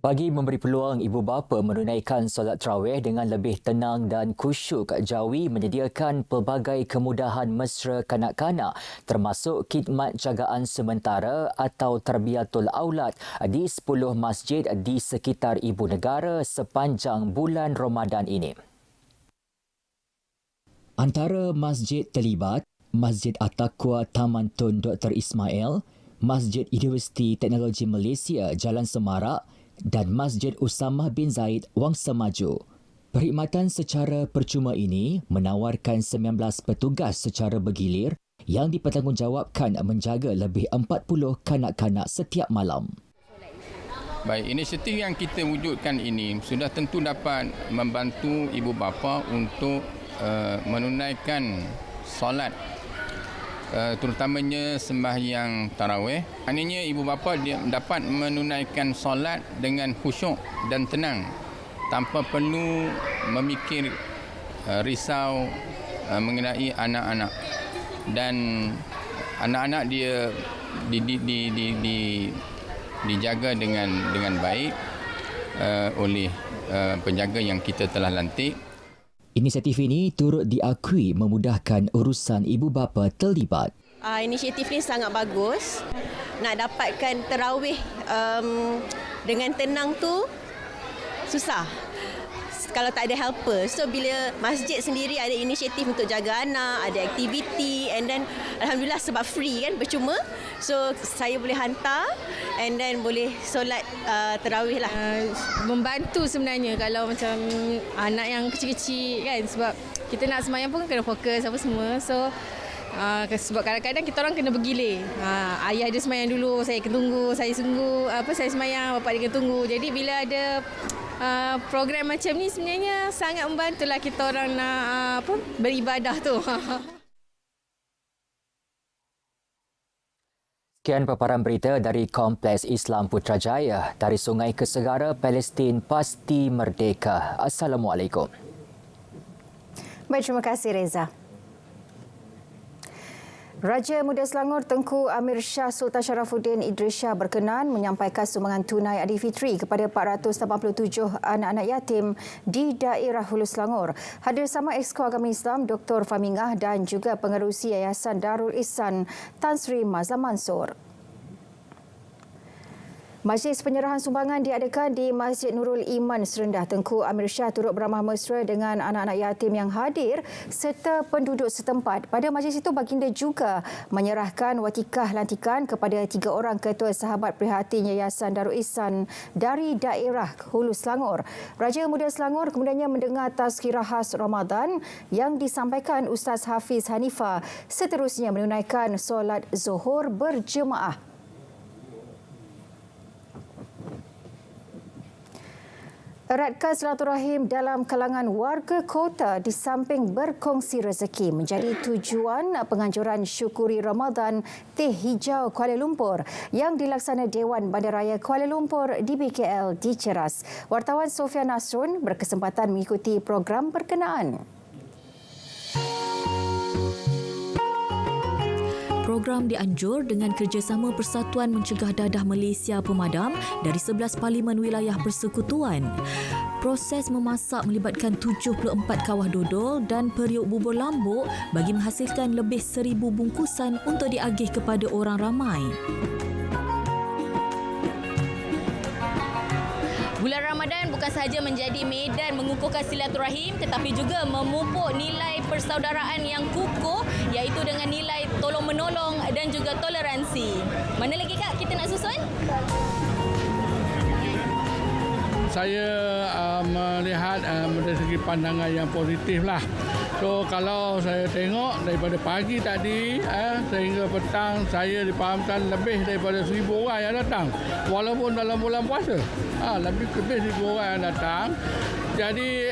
S23: Bagi memberi peluang ibu bapa menunaikan solat tarawih dengan lebih tenang dan khusyuk, Jawi menyediakan pelbagai kemudahan mesra kanak-kanak termasuk khidmat jagaan sementara atau tarbiyatul aulad di 10 masjid di sekitar ibu negara sepanjang bulan Ramadan ini. Antara masjid terlibat, Masjid At-Taqwa Taman Tun Dr. Ismail, Masjid Universiti Teknologi Malaysia Jalan Semarak dan Masjid Usamah bin Zaid Wangsa Maju. Perkhidmatan secara percuma ini menawarkan 19 petugas secara bergilir yang dipertanggungjawabkan menjaga lebih 40 kanak-kanak setiap malam.
S3: Baik, inisiatif yang kita wujudkan ini sudah tentu dapat membantu ibu bapa untuk menunaikan solat, terutamanya sembahyang tarawih. Maknanya ibu bapa dapat menunaikan solat dengan khusyuk dan tenang tanpa perlu memikir risau mengenai anak-anak, dan anak-anak dia dijaga dengan baik oleh penjaga yang kita telah lantik.
S23: Inisiatif ini turut diakui memudahkan urusan ibu bapa terlibat.
S5: Inisiatif ini sangat bagus. Nak dapatkan tarawih dengan tenang tu susah kalau tak ada helper. So bila masjid sendiri ada inisiatif untuk jaga anak, ada aktiviti, and then alhamdulillah sebab free kan, percuma. So saya boleh hantar and then boleh solat tarawih lah.
S7: Membantu sebenarnya kalau macam anak yang kecil-kecil kan, sebab kita nak sembahyang pun kena fokus apa semua. So sebab kadang-kadang kita orang kena bergilir. Ayah dia sembahyang dulu, saya kena tunggu, saya sembahyang, bapak dia kena tunggu. Jadi bila ada program macam ni sebenarnya sangat membantulah kita orang nak beribadah tu.
S23: Sekian paparan berita dari Kompleks Islam Putrajaya. Dari sungai ke segara, Palestin pasti merdeka. Assalamualaikum.
S1: Baik, terima kasih Reza. Raja Muda Selangor Tengku Amir Shah Sultan Sharafuddin Idris Shah berkenan menyampaikan sumbangan tunai Aidilfitri kepada 487 anak-anak yatim di daerah Hulu Selangor. Hadir sama Exco Agama Islam Dr. Famingah dan juga pengerusi Yayasan Darul Ihsan Tan Sri Mazlan Mansor. Majlis penyerahan sumbangan diadakan di Masjid Nurul Iman Serendah. Tengku Amir Shah turut beramah mesra dengan anak-anak yatim yang hadir serta penduduk setempat. Pada majlis itu, baginda juga menyerahkan watikah lantikan kepada 3 orang ketua sahabat prihatin Yayasan Darul Ihsan dari daerah Hulu Selangor. Raja Muda Selangor kemudiannya mendengar tazkirah khas Ramadan yang disampaikan Ustaz Hafiz Hanifah, seterusnya menunaikan solat Zuhur berjemaah. Eratkan silaturahim dalam kalangan warga kota di samping berkongsi rezeki menjadi tujuan penganjuran syukuri Ramadan Teh Hijau Kuala Lumpur yang dilaksana Dewan Bandaraya Kuala Lumpur di BKL di Ceras. Wartawan Sofia Nasrun berkesempatan mengikuti program berkenaan.
S9: Program dianjur dengan kerjasama Persatuan Mencegah Dadah Malaysia Pemadam dari 11 parlimen wilayah persekutuan. Proses memasak melibatkan 74 kawah dodol dan periuk bubur lambuk bagi menghasilkan lebih 1,000 bungkusan untuk diagih kepada orang ramai.
S10: Bulan Ramadan bukan sahaja menjadi medan mengukuhkan silaturahim tetapi juga memupuk nilai persaudaraan yang kukuh, iaitu dengan nilai tolong-menolong dan juga toleransi. Mana lagi Kak kita nak susun?
S26: Saya melihat dari segi pandangan yang positif lah.
S4: So kalau saya tengok daripada pagi tadi sehingga petang, saya dipahamkan lebih daripada 1,000 orang yang datang. Walaupun dalam bulan puasa, lebih 1,000 orang yang datang. Jadi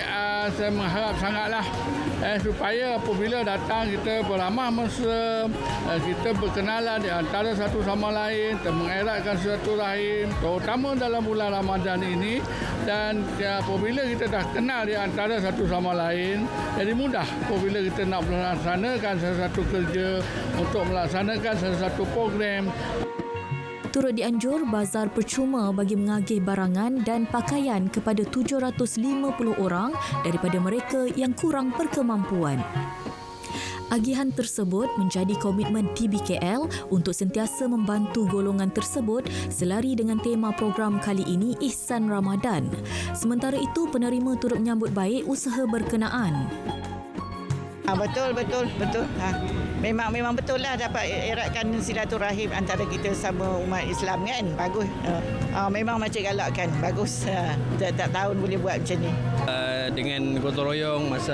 S4: saya mengharap sangatlah supaya apabila datang kita beramah mesra, kita berkenalan di antara satu sama lain, mengeratkan silaturahim, terutama dalam bulan Ramadan ini. Dan apabila kita dah kenal di antara satu sama lain, jadi mudah apabila kita nak melaksanakan sesuatu kerja, untuk melaksanakan sesuatu program.
S9: Turut dianjur bazar percuma bagi mengagih barangan dan pakaian kepada 750 orang daripada mereka yang kurang berkemampuan. Agihan tersebut menjadi komitmen TBKL untuk sentiasa membantu golongan tersebut selari dengan tema program kali ini Ihsan Ramadan. Sementara itu, penerima turut menyambut baik usaha berkenaan.
S11: Betul. Memang betul lah dapat eratkan silaturahim antara kita sama umat Islam kan. Bagus. Memang macam galakkan. Bagus. Tak tahun boleh buat macam ni.
S13: Dengan gotong royong, masa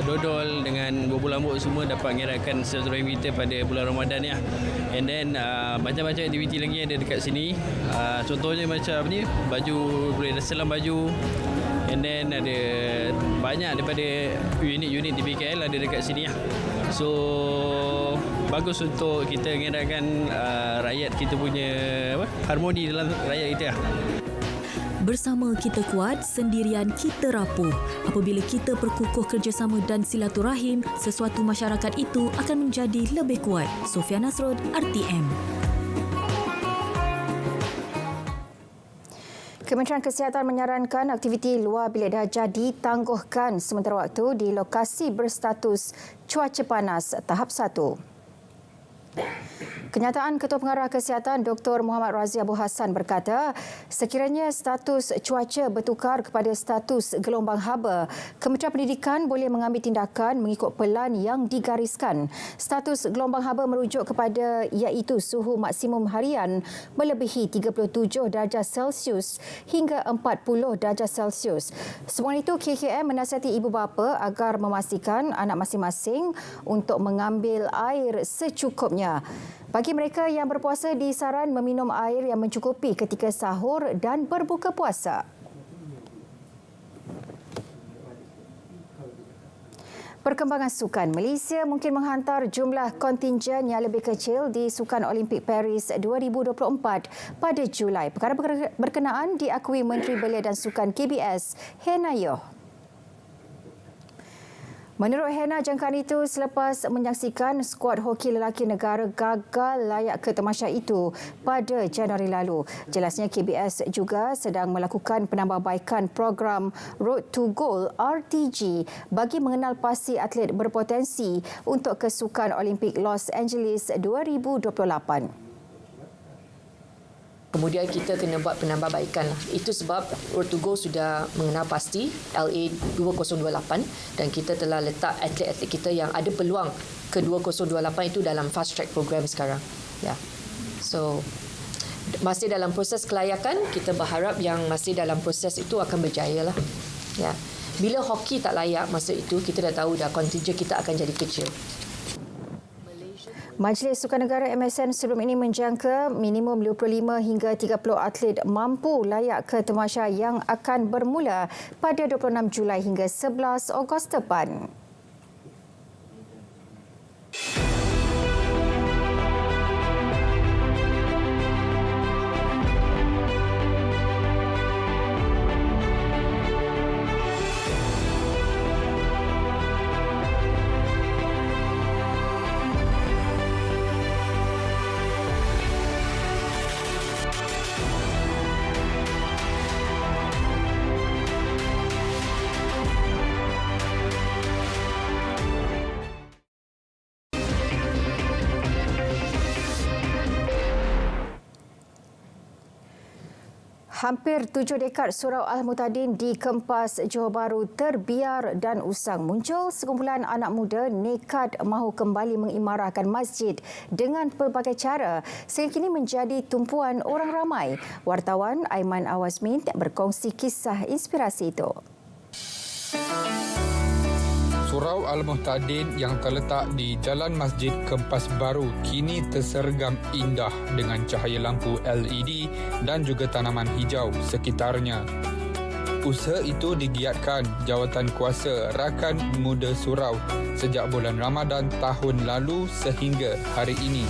S13: dodol dengan berbulambuk semua dapat mengeratkan silaturahim kita pada bulan Ramadan ya. And then macam-macam aktiviti lagi ada dekat sini. Contohnya macam ni, baju, boleh selam baju. And then ada banyak daripada unit-unit di BKL ada dekat sini. So bagus untuk kita mengeratkan rakyat kita punya harmoni dalam rakyat kita.
S9: Bersama kita kuat, sendirian kita rapuh. Apabila kita berkukuh kerjasama dan silaturahim, sesuatu masyarakat itu akan menjadi lebih kuat. Sofia Nasrud, RTM.
S1: Kementerian Kesihatan menyarankan aktiviti luar bilik darjah ditangguhkan sementara waktu di lokasi berstatus cuaca panas tahap 1. Kenyataan Ketua Pengarah Kesihatan Dr. Muhammad Razi Abu Hassan berkata, sekiranya status cuaca bertukar kepada status gelombang haba, Kementerian Pendidikan boleh mengambil tindakan mengikut pelan yang digariskan. Status gelombang haba merujuk kepada iaitu suhu maksimum harian melebihi 37 darjah Celsius hingga 40 darjah Celsius. Semua itu, KKM menasihati ibu bapa agar memastikan anak masing-masing untuk mengambil air secukupnya. Bagi mereka yang berpuasa, disaran meminum air yang mencukupi ketika sahur dan berbuka puasa. Perkembangan sukan, Malaysia mungkin menghantar jumlah kontingen yang lebih kecil di Sukan Olimpik Paris 2024 pada Julai. Perkara berkenaan diakui Menteri Belia dan Sukan KBS, Hena Yoh. Menurut Hena, jangkaan itu selepas menyaksikan skuad hoki lelaki negara gagal layak ke tamasya itu pada Januari lalu. Jelasnya KBS juga sedang melakukan penambahbaikan program Road to Gold RTG bagi mengenal pasti atlet berpotensi untuk kesukan Olimpik Los Angeles 2028.
S14: Kemudian kita kena buat penambahbaikan. Itu sebab Road to Go sudah mengenal pasti LA 2028 dan kita telah letak atlet-atlet kita yang ada peluang ke 2028 itu dalam fast track program sekarang. Ya. So masih dalam proses kelayakan, kita berharap yang masih dalam proses itu akan berjaya lah. Ya. Bila hoki tak layak masa itu, kita dah tahu dah kontingen kita akan jadi kecil.
S1: Majlis Sukan Negara MSN sebelum ini menjangka minimum 25 hingga 30 atlet mampu layak ke tamasya yang akan bermula pada 26 Julai hingga 11 Ogos depan. Hampir 7 dekad Surau Al-Mutadin di Kempas, Johor Bahru terbiar dan usang. Muncul sekumpulan anak muda nekat mahu kembali mengimarahkan masjid dengan pelbagai cara sehingga kini menjadi tumpuan orang ramai. Wartawan Aiman Awazmin berkongsi kisah inspirasi itu.
S6: Surau Al-Muhtadin yang terletak di Jalan Masjid Kempas Baru kini tersergam indah dengan cahaya lampu LED dan juga tanaman hijau sekitarnya. Usaha itu digiatkan Jawatankuasa Rakan Muda Surau sejak bulan Ramadan tahun lalu sehingga hari ini.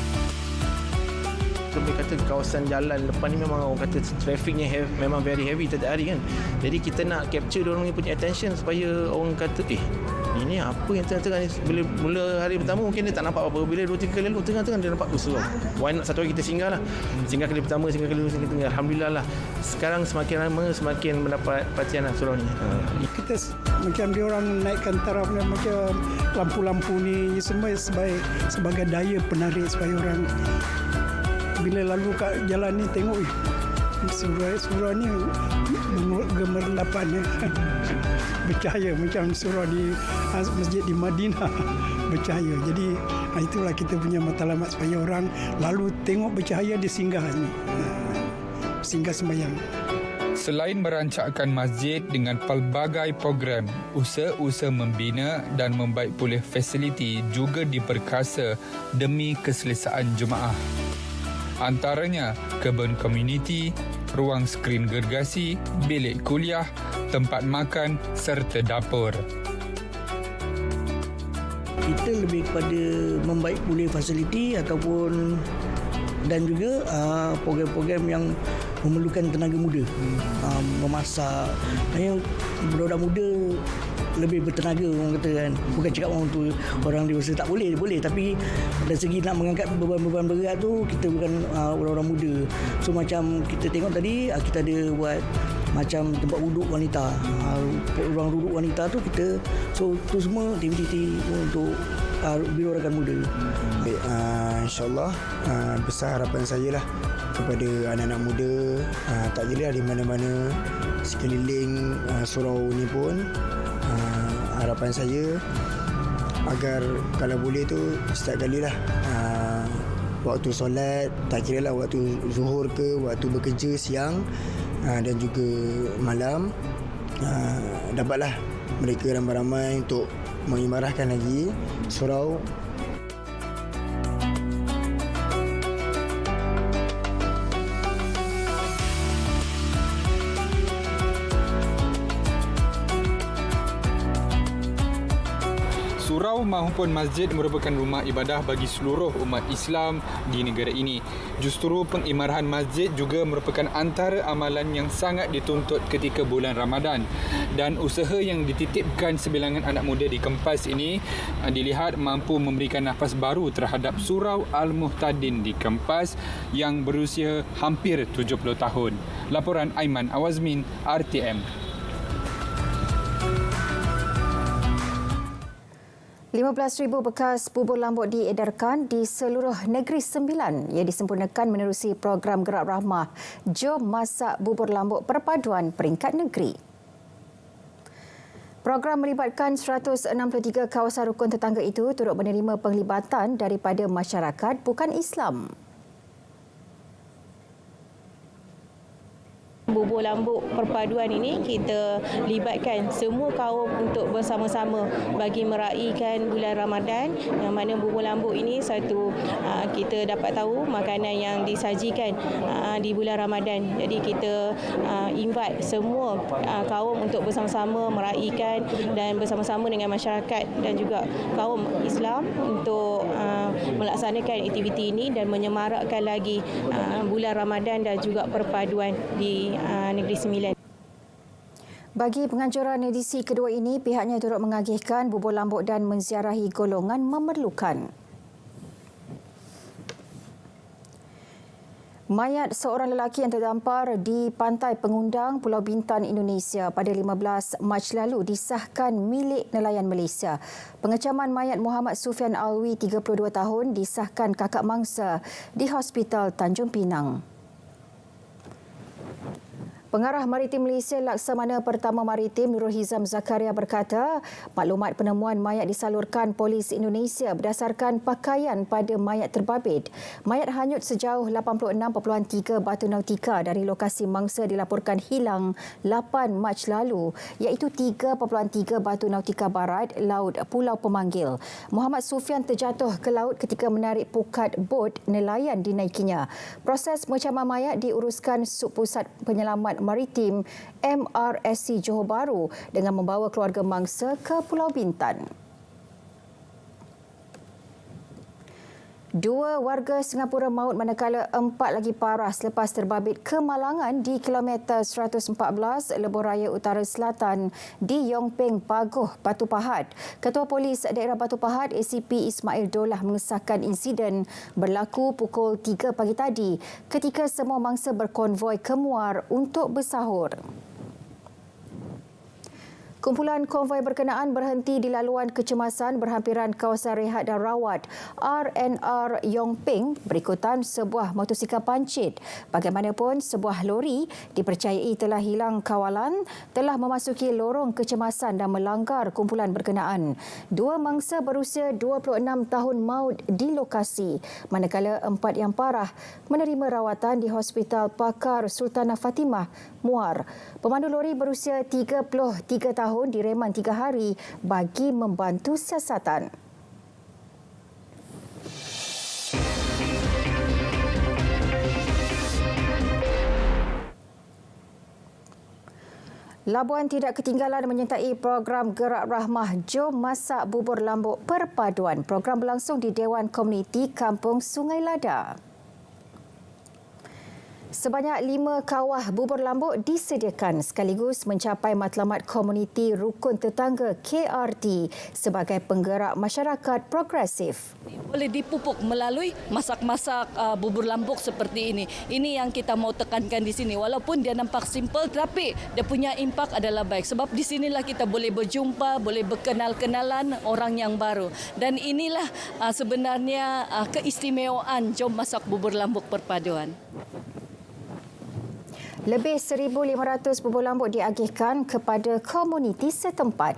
S12: Lebih kata kawasan jalan depan ni memang orang kata trafiknya memang very heavy setiap hari kan. Jadi kita nak capture diorang ni punya attention supaya orang kata ini apa yang tengah-tengah ni. Bila mula hari pertama mungkin dia tak nampak apa-apa. Bila 2-3 kali lalu tengah-tengah dia nampak surau. Why not satu hari kita singgah lah. Singgah kali pertama, singgah kali kedua, singgah kali ketiga. Alhamdulillah lah. Sekarang semakin lama semakin mendapat perhatian lah surau ni.
S15: Kita macam diorang naikkan tarafnya macam lampu-lampu ni semua sebagai daya penarik supaya orang bila lalu kat jalan ni tengok surau ni gemerlapan bercahaya macam surau di masjid di Madinah bercahaya. Jadi itulah kita punya matlamat supaya orang lalu tengok bercahaya di singgah ni. Singgah sembahyang.
S6: Selain merancangkan masjid dengan pelbagai program, usaha-usaha membina dan membaik pulih fasiliti juga diperkasa demi keselesaan jemaah. Antaranya kebun komuniti, ruang skrin gergasi, bilik kuliah, tempat makan serta dapur.
S16: Kita lebih kepada membaik pulih fasiliti ataupun dan juga program-program yang memerlukan tenaga muda, memasak. Budak-budak muda lebih bertenaga orang kata kan. Bukan cakap orang tu orang dewasa tak boleh, tapi dari segi nak mengangkat beban-beban berat tu kita bukan orang-orang muda. So macam kita tengok tadi kita ada buat macam tempat duduk wanita. Ruang duduk wanita tu kita tu semua aktiviti untuk Biro Rakan Muda.
S19: Baik, insyaAllah besar harapan saya lah kepada anak-anak muda, tak jelas di mana-mana sekeliling surau ni pun, harapan saya agar kalau boleh tu setiap kali lah waktu solat, tak kira lah waktu zuhur ke, waktu bekerja siang dan juga malam, dapatlah mereka ramai-ramai untuk mengimarahkan lagi surau.
S6: Surau maupun masjid merupakan rumah ibadah bagi seluruh umat Islam di negara ini. Justru pengimarahan masjid juga merupakan antara amalan yang sangat dituntut ketika bulan Ramadan. Dan usaha yang dititipkan sebilangan anak muda di Kempas ini dilihat mampu memberikan nafas baru terhadap Surau Al-Muhtadin di Kempas yang berusia hampir 70 tahun. Laporan Aiman Awazmin, RTM.
S1: 15,000 bekas bubur lambuk diedarkan di seluruh negeri sembilan yang disempurnakan menerusi program Gerak Rahmah Jom Masak Bubur Lambuk Perpaduan Peringkat Negeri. Program melibatkan 163 kawasan rukun tetangga itu turut menerima penglibatan daripada masyarakat bukan Islam.
S5: Bubur lambuk perpaduan ini kita libatkan semua kaum untuk bersama-sama bagi meraihkan bulan Ramadan, yang mana bubur lambuk ini satu kita dapat tahu makanan yang disajikan di bulan Ramadan. Jadi kita invite semua kaum untuk bersama-sama meraihkan dan bersama-sama dengan masyarakat dan juga kaum Islam untuk melaksanakan aktiviti ini dan menyemarakkan lagi bulan Ramadan dan juga perpaduan di Negeri Sembilan.
S1: Bagi penganjuran edisi kedua ini, pihaknya turut mengagihkan bubur lambuk dan menziarahi golongan memerlukan. Mayat seorang lelaki yang terdampar di Pantai Pengundang, Pulau Bintan, Indonesia pada 15 Mac lalu disahkan milik nelayan Malaysia. Pengecaman mayat Muhammad Sufian Alwi, 32 tahun, disahkan kakak mangsa di Hospital Tanjung Pinang. Pengarah Maritim Malaysia Laksamana Pertama Maritim Nurul Hizam Zakaria berkata, maklumat penemuan mayat disalurkan Polis Indonesia berdasarkan pakaian pada mayat terbabit. Mayat hanyut sejauh 86.3 batu nautika dari lokasi mangsa dilaporkan hilang 8 Mac lalu, iaitu 3.3 batu nautika barat Laut Pulau Pemanggil. Muhammad Sufian terjatuh ke laut ketika menarik pukat bot nelayan dinaikinya. Proses pengecaman mayat diuruskan Subpusat Penyelamat Maritim MRSC Johor Bahru dengan membawa keluarga mangsa ke Pulau Bintan. 2 warga Singapura maut manakala 4 lagi parah selepas terbabit kemalangan di kilometer 114 Lebuh Raya Utara Selatan di Yong Peng, Pagoh, Batu Pahat. Ketua Polis Daerah Batu Pahat ACP Ismail Dolah mengesahkan insiden berlaku pukul 3 pagi tadi ketika semua mangsa berkonvoi ke Muar untuk bersahur. Kumpulan konvoi berkenaan berhenti di laluan kecemasan berhampiran kawasan rehat dan rawat RNR Yong Peng berikutan sebuah motosikal pancit. Bagaimanapun, sebuah lori dipercayai telah hilang kawalan telah memasuki lorong kecemasan dan melanggar kumpulan berkenaan. 2 mangsa berusia 26 tahun maut di lokasi, manakala 4 yang parah menerima rawatan di Hospital Pakar Sultanah Fatimah, Muar. Pemandu lori berusia 33 tahun direman 3 hari bagi membantu siasatan. Labuan tidak ketinggalan menyertai program Gerak Rahmah Jom Masak Bubur Lambuk Perpaduan. Program berlangsung di Dewan Komuniti Kampung Sungai Lada. Sebanyak 5 kawah bubur lambuk disediakan sekaligus mencapai matlamat komuniti Rukun Tetangga KRT sebagai penggerak masyarakat progresif.
S2: Boleh dipupuk melalui masak-masak bubur lambuk seperti ini. Ini yang kita mau tekankan di sini. Walaupun dia nampak simple tapi dia punya impak adalah baik. Sebab di sinilah kita boleh berjumpa, boleh berkenal-kenalan orang yang baru. Dan inilah sebenarnya keistimewaan Jom Masak Bubur Lambuk Perpaduan.
S1: Lebih 1,500 bubur lambuk diagihkan kepada komuniti setempat.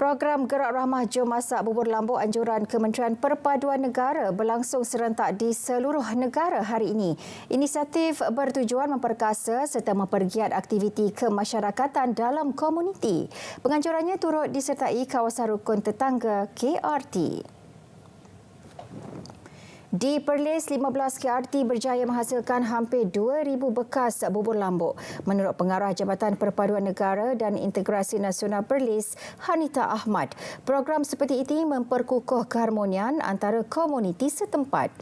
S1: Program Gerak Rahmah Jom Masak Bubur Lambuk anjuran Kementerian Perpaduan Negara berlangsung serentak di seluruh negara hari ini. Inisiatif bertujuan memperkasa serta mempergiat aktiviti kemasyarakatan dalam komuniti. Penganjurannya turut disertai kawasan Rukun Tetangga KRT. Di Perlis, 15 KRT berjaya menghasilkan hampir 2,000 bekas bubur lambuk. Menurut Pengarah Jabatan Perpaduan Negara dan Integrasi Nasional Perlis, Hanita Ahmad, program seperti ini memperkukuh keharmonian antara komuniti setempat.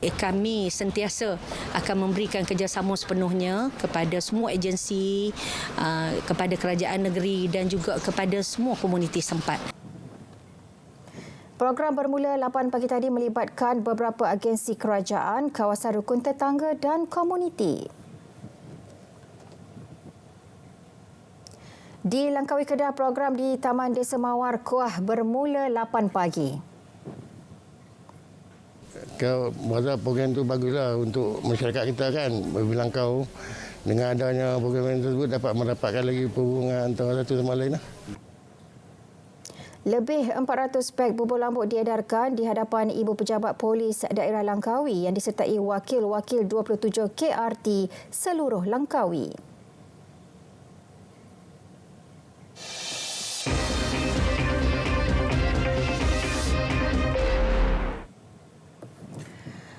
S8: Kami sentiasa akan memberikan kerjasama sepenuhnya kepada semua agensi, kepada kerajaan negeri dan juga kepada semua komuniti setempat.
S1: Program bermula 8 pagi tadi melibatkan beberapa agensi kerajaan, kawasan Rukun Tetangga dan komuniti. Di Langkawi Kedah, program di Taman Desa Mawar Kuah bermula 8 pagi.
S20: Program itu baguslah untuk masyarakat kita kan, Langkau. Dengan adanya program tersebut dapat mendapatkan lagi perhubungan antara satu sama lain.
S1: Lebih 400 pek bubur lambuk diedarkan di hadapan Ibu Pejabat Polis Daerah Langkawi yang disertai wakil-wakil 27 KRT seluruh Langkawi.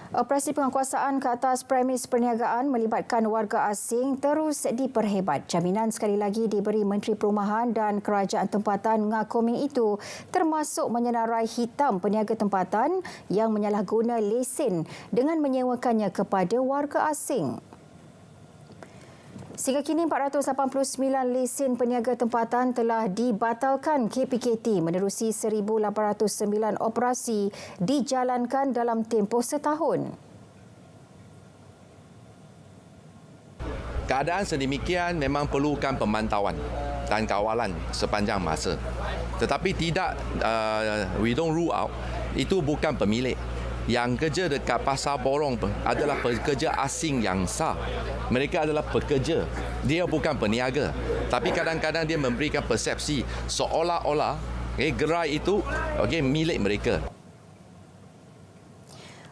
S1: Operasi penguasaan ke atas premis perniagaan melibatkan warga asing terus diperhebat. Jaminan sekali lagi diberi Menteri Perumahan dan Kerajaan Tempatan mengakumi itu termasuk menyenarai hitam peniaga tempatan yang menyalahguna lesen dengan menyewakannya kepada warga asing. Sehingga kini 489 lesen peniaga tempatan telah dibatalkan KPKT menerusi 1,809 operasi dijalankan dalam tempoh setahun.
S21: Keadaan sedemikian memang perlukan pemantauan.
S17: dan kawalan sepanjang masa. Tetapi tidak, we don't rule out, itu bukan pemilik. Yang kerja dekat pasar borong adalah pekerja asing yang sah. Mereka adalah pekerja. Dia bukan peniaga. Tapi kadang-kadang dia memberikan persepsi seolah-olah gerai itu milik mereka.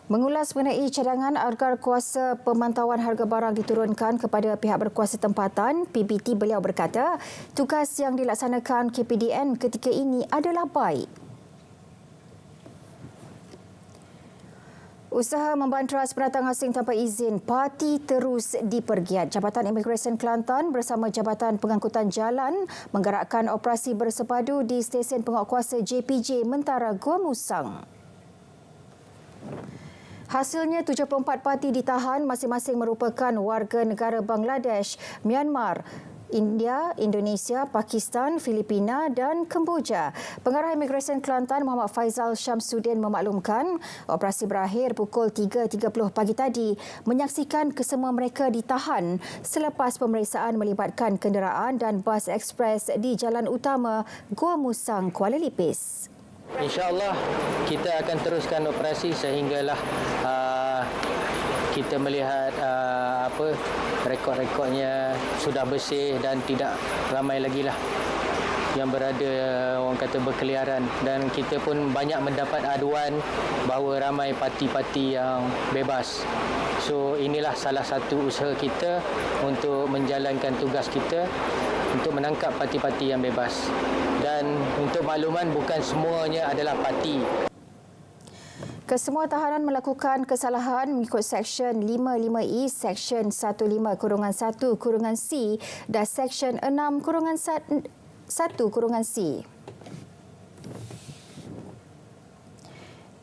S1: Mengulas mengenai cadangan agar kuasa pemantauan harga barang diturunkan kepada pihak berkuasa tempatan, PBT beliau berkata, tugas yang dilaksanakan KPDN ketika ini adalah baik. Usaha membanteras pendatang asing tanpa izin parti terus dipergiat. Jabatan Imigresen Kelantan bersama Jabatan Pengangkutan Jalan menggerakkan operasi bersepadu di stesen penguatkuasa JPJ Mentara Gua Musang. Hasilnya 74 parti ditahan, masing-masing merupakan warga negara Bangladesh, Myanmar, India, Indonesia, Pakistan, Filipina dan Kemboja. Pengarah Imigresen Kelantan Muhammad Faizal Syamsuddin memaklumkan operasi berakhir pukul 3.30 pagi tadi menyaksikan kesemua mereka ditahan selepas pemeriksaan melibatkan kenderaan dan bas ekspres di Jalan Utama Gua Musang, Kuala Lipis.
S18: InsyaAllah kita akan teruskan operasi sehinggalah kita melihat rekod-rekodnya sudah bersih dan tidak ramai lagi lah yang berada orang kata berkeliaran, dan kita pun banyak mendapat aduan bahawa ramai parti-parti yang bebas. So inilah salah satu usaha kita untuk menjalankan tugas kita untuk menangkap parti-parti yang bebas. Dan untuk makluman, bukan semuanya adalah parti.
S1: Kesemua tahanan melakukan kesalahan mengikut Seksyen 55E, Seksyen 15-1-C dan Seksyen 6-1-C.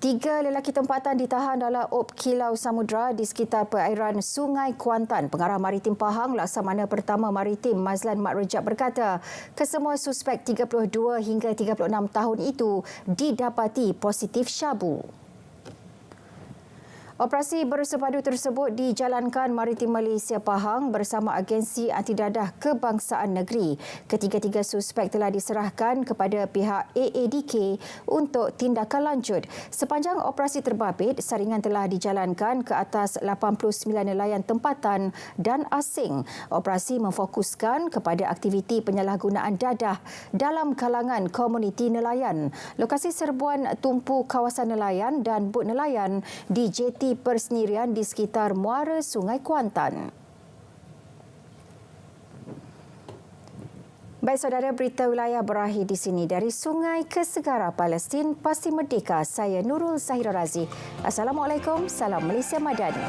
S1: 3 lelaki tempatan ditahan dalam Op Kilau Samudra di sekitar perairan Sungai Kuantan. Pengarah Maritim Pahang Laksamana Pertama Maritim Mazlan Mat Rejab berkata, kesemua suspek 32 hingga 36 tahun itu didapati positif syabu. Operasi bersepadu tersebut dijalankan Maritim Malaysia Pahang bersama Agensi Antidadah Kebangsaan Negeri. Ketiga-tiga suspek telah diserahkan kepada pihak AADK untuk tindakan lanjut. Sepanjang operasi terbabit, saringan telah dijalankan ke atas 89 nelayan tempatan dan asing. Operasi memfokuskan kepada aktiviti penyalahgunaan dadah dalam kalangan komuniti nelayan. Lokasi serbuan tumpu kawasan nelayan dan bot nelayan di JT persendirian di sekitar muara Sungai Kuantan. Baik saudara, berita wilayah berakhir di sini. Dari sungai ke segara Palestin, pasti merdeka. Saya Nurul Zahira Razi. Assalamualaikum, salam Malaysia Madani.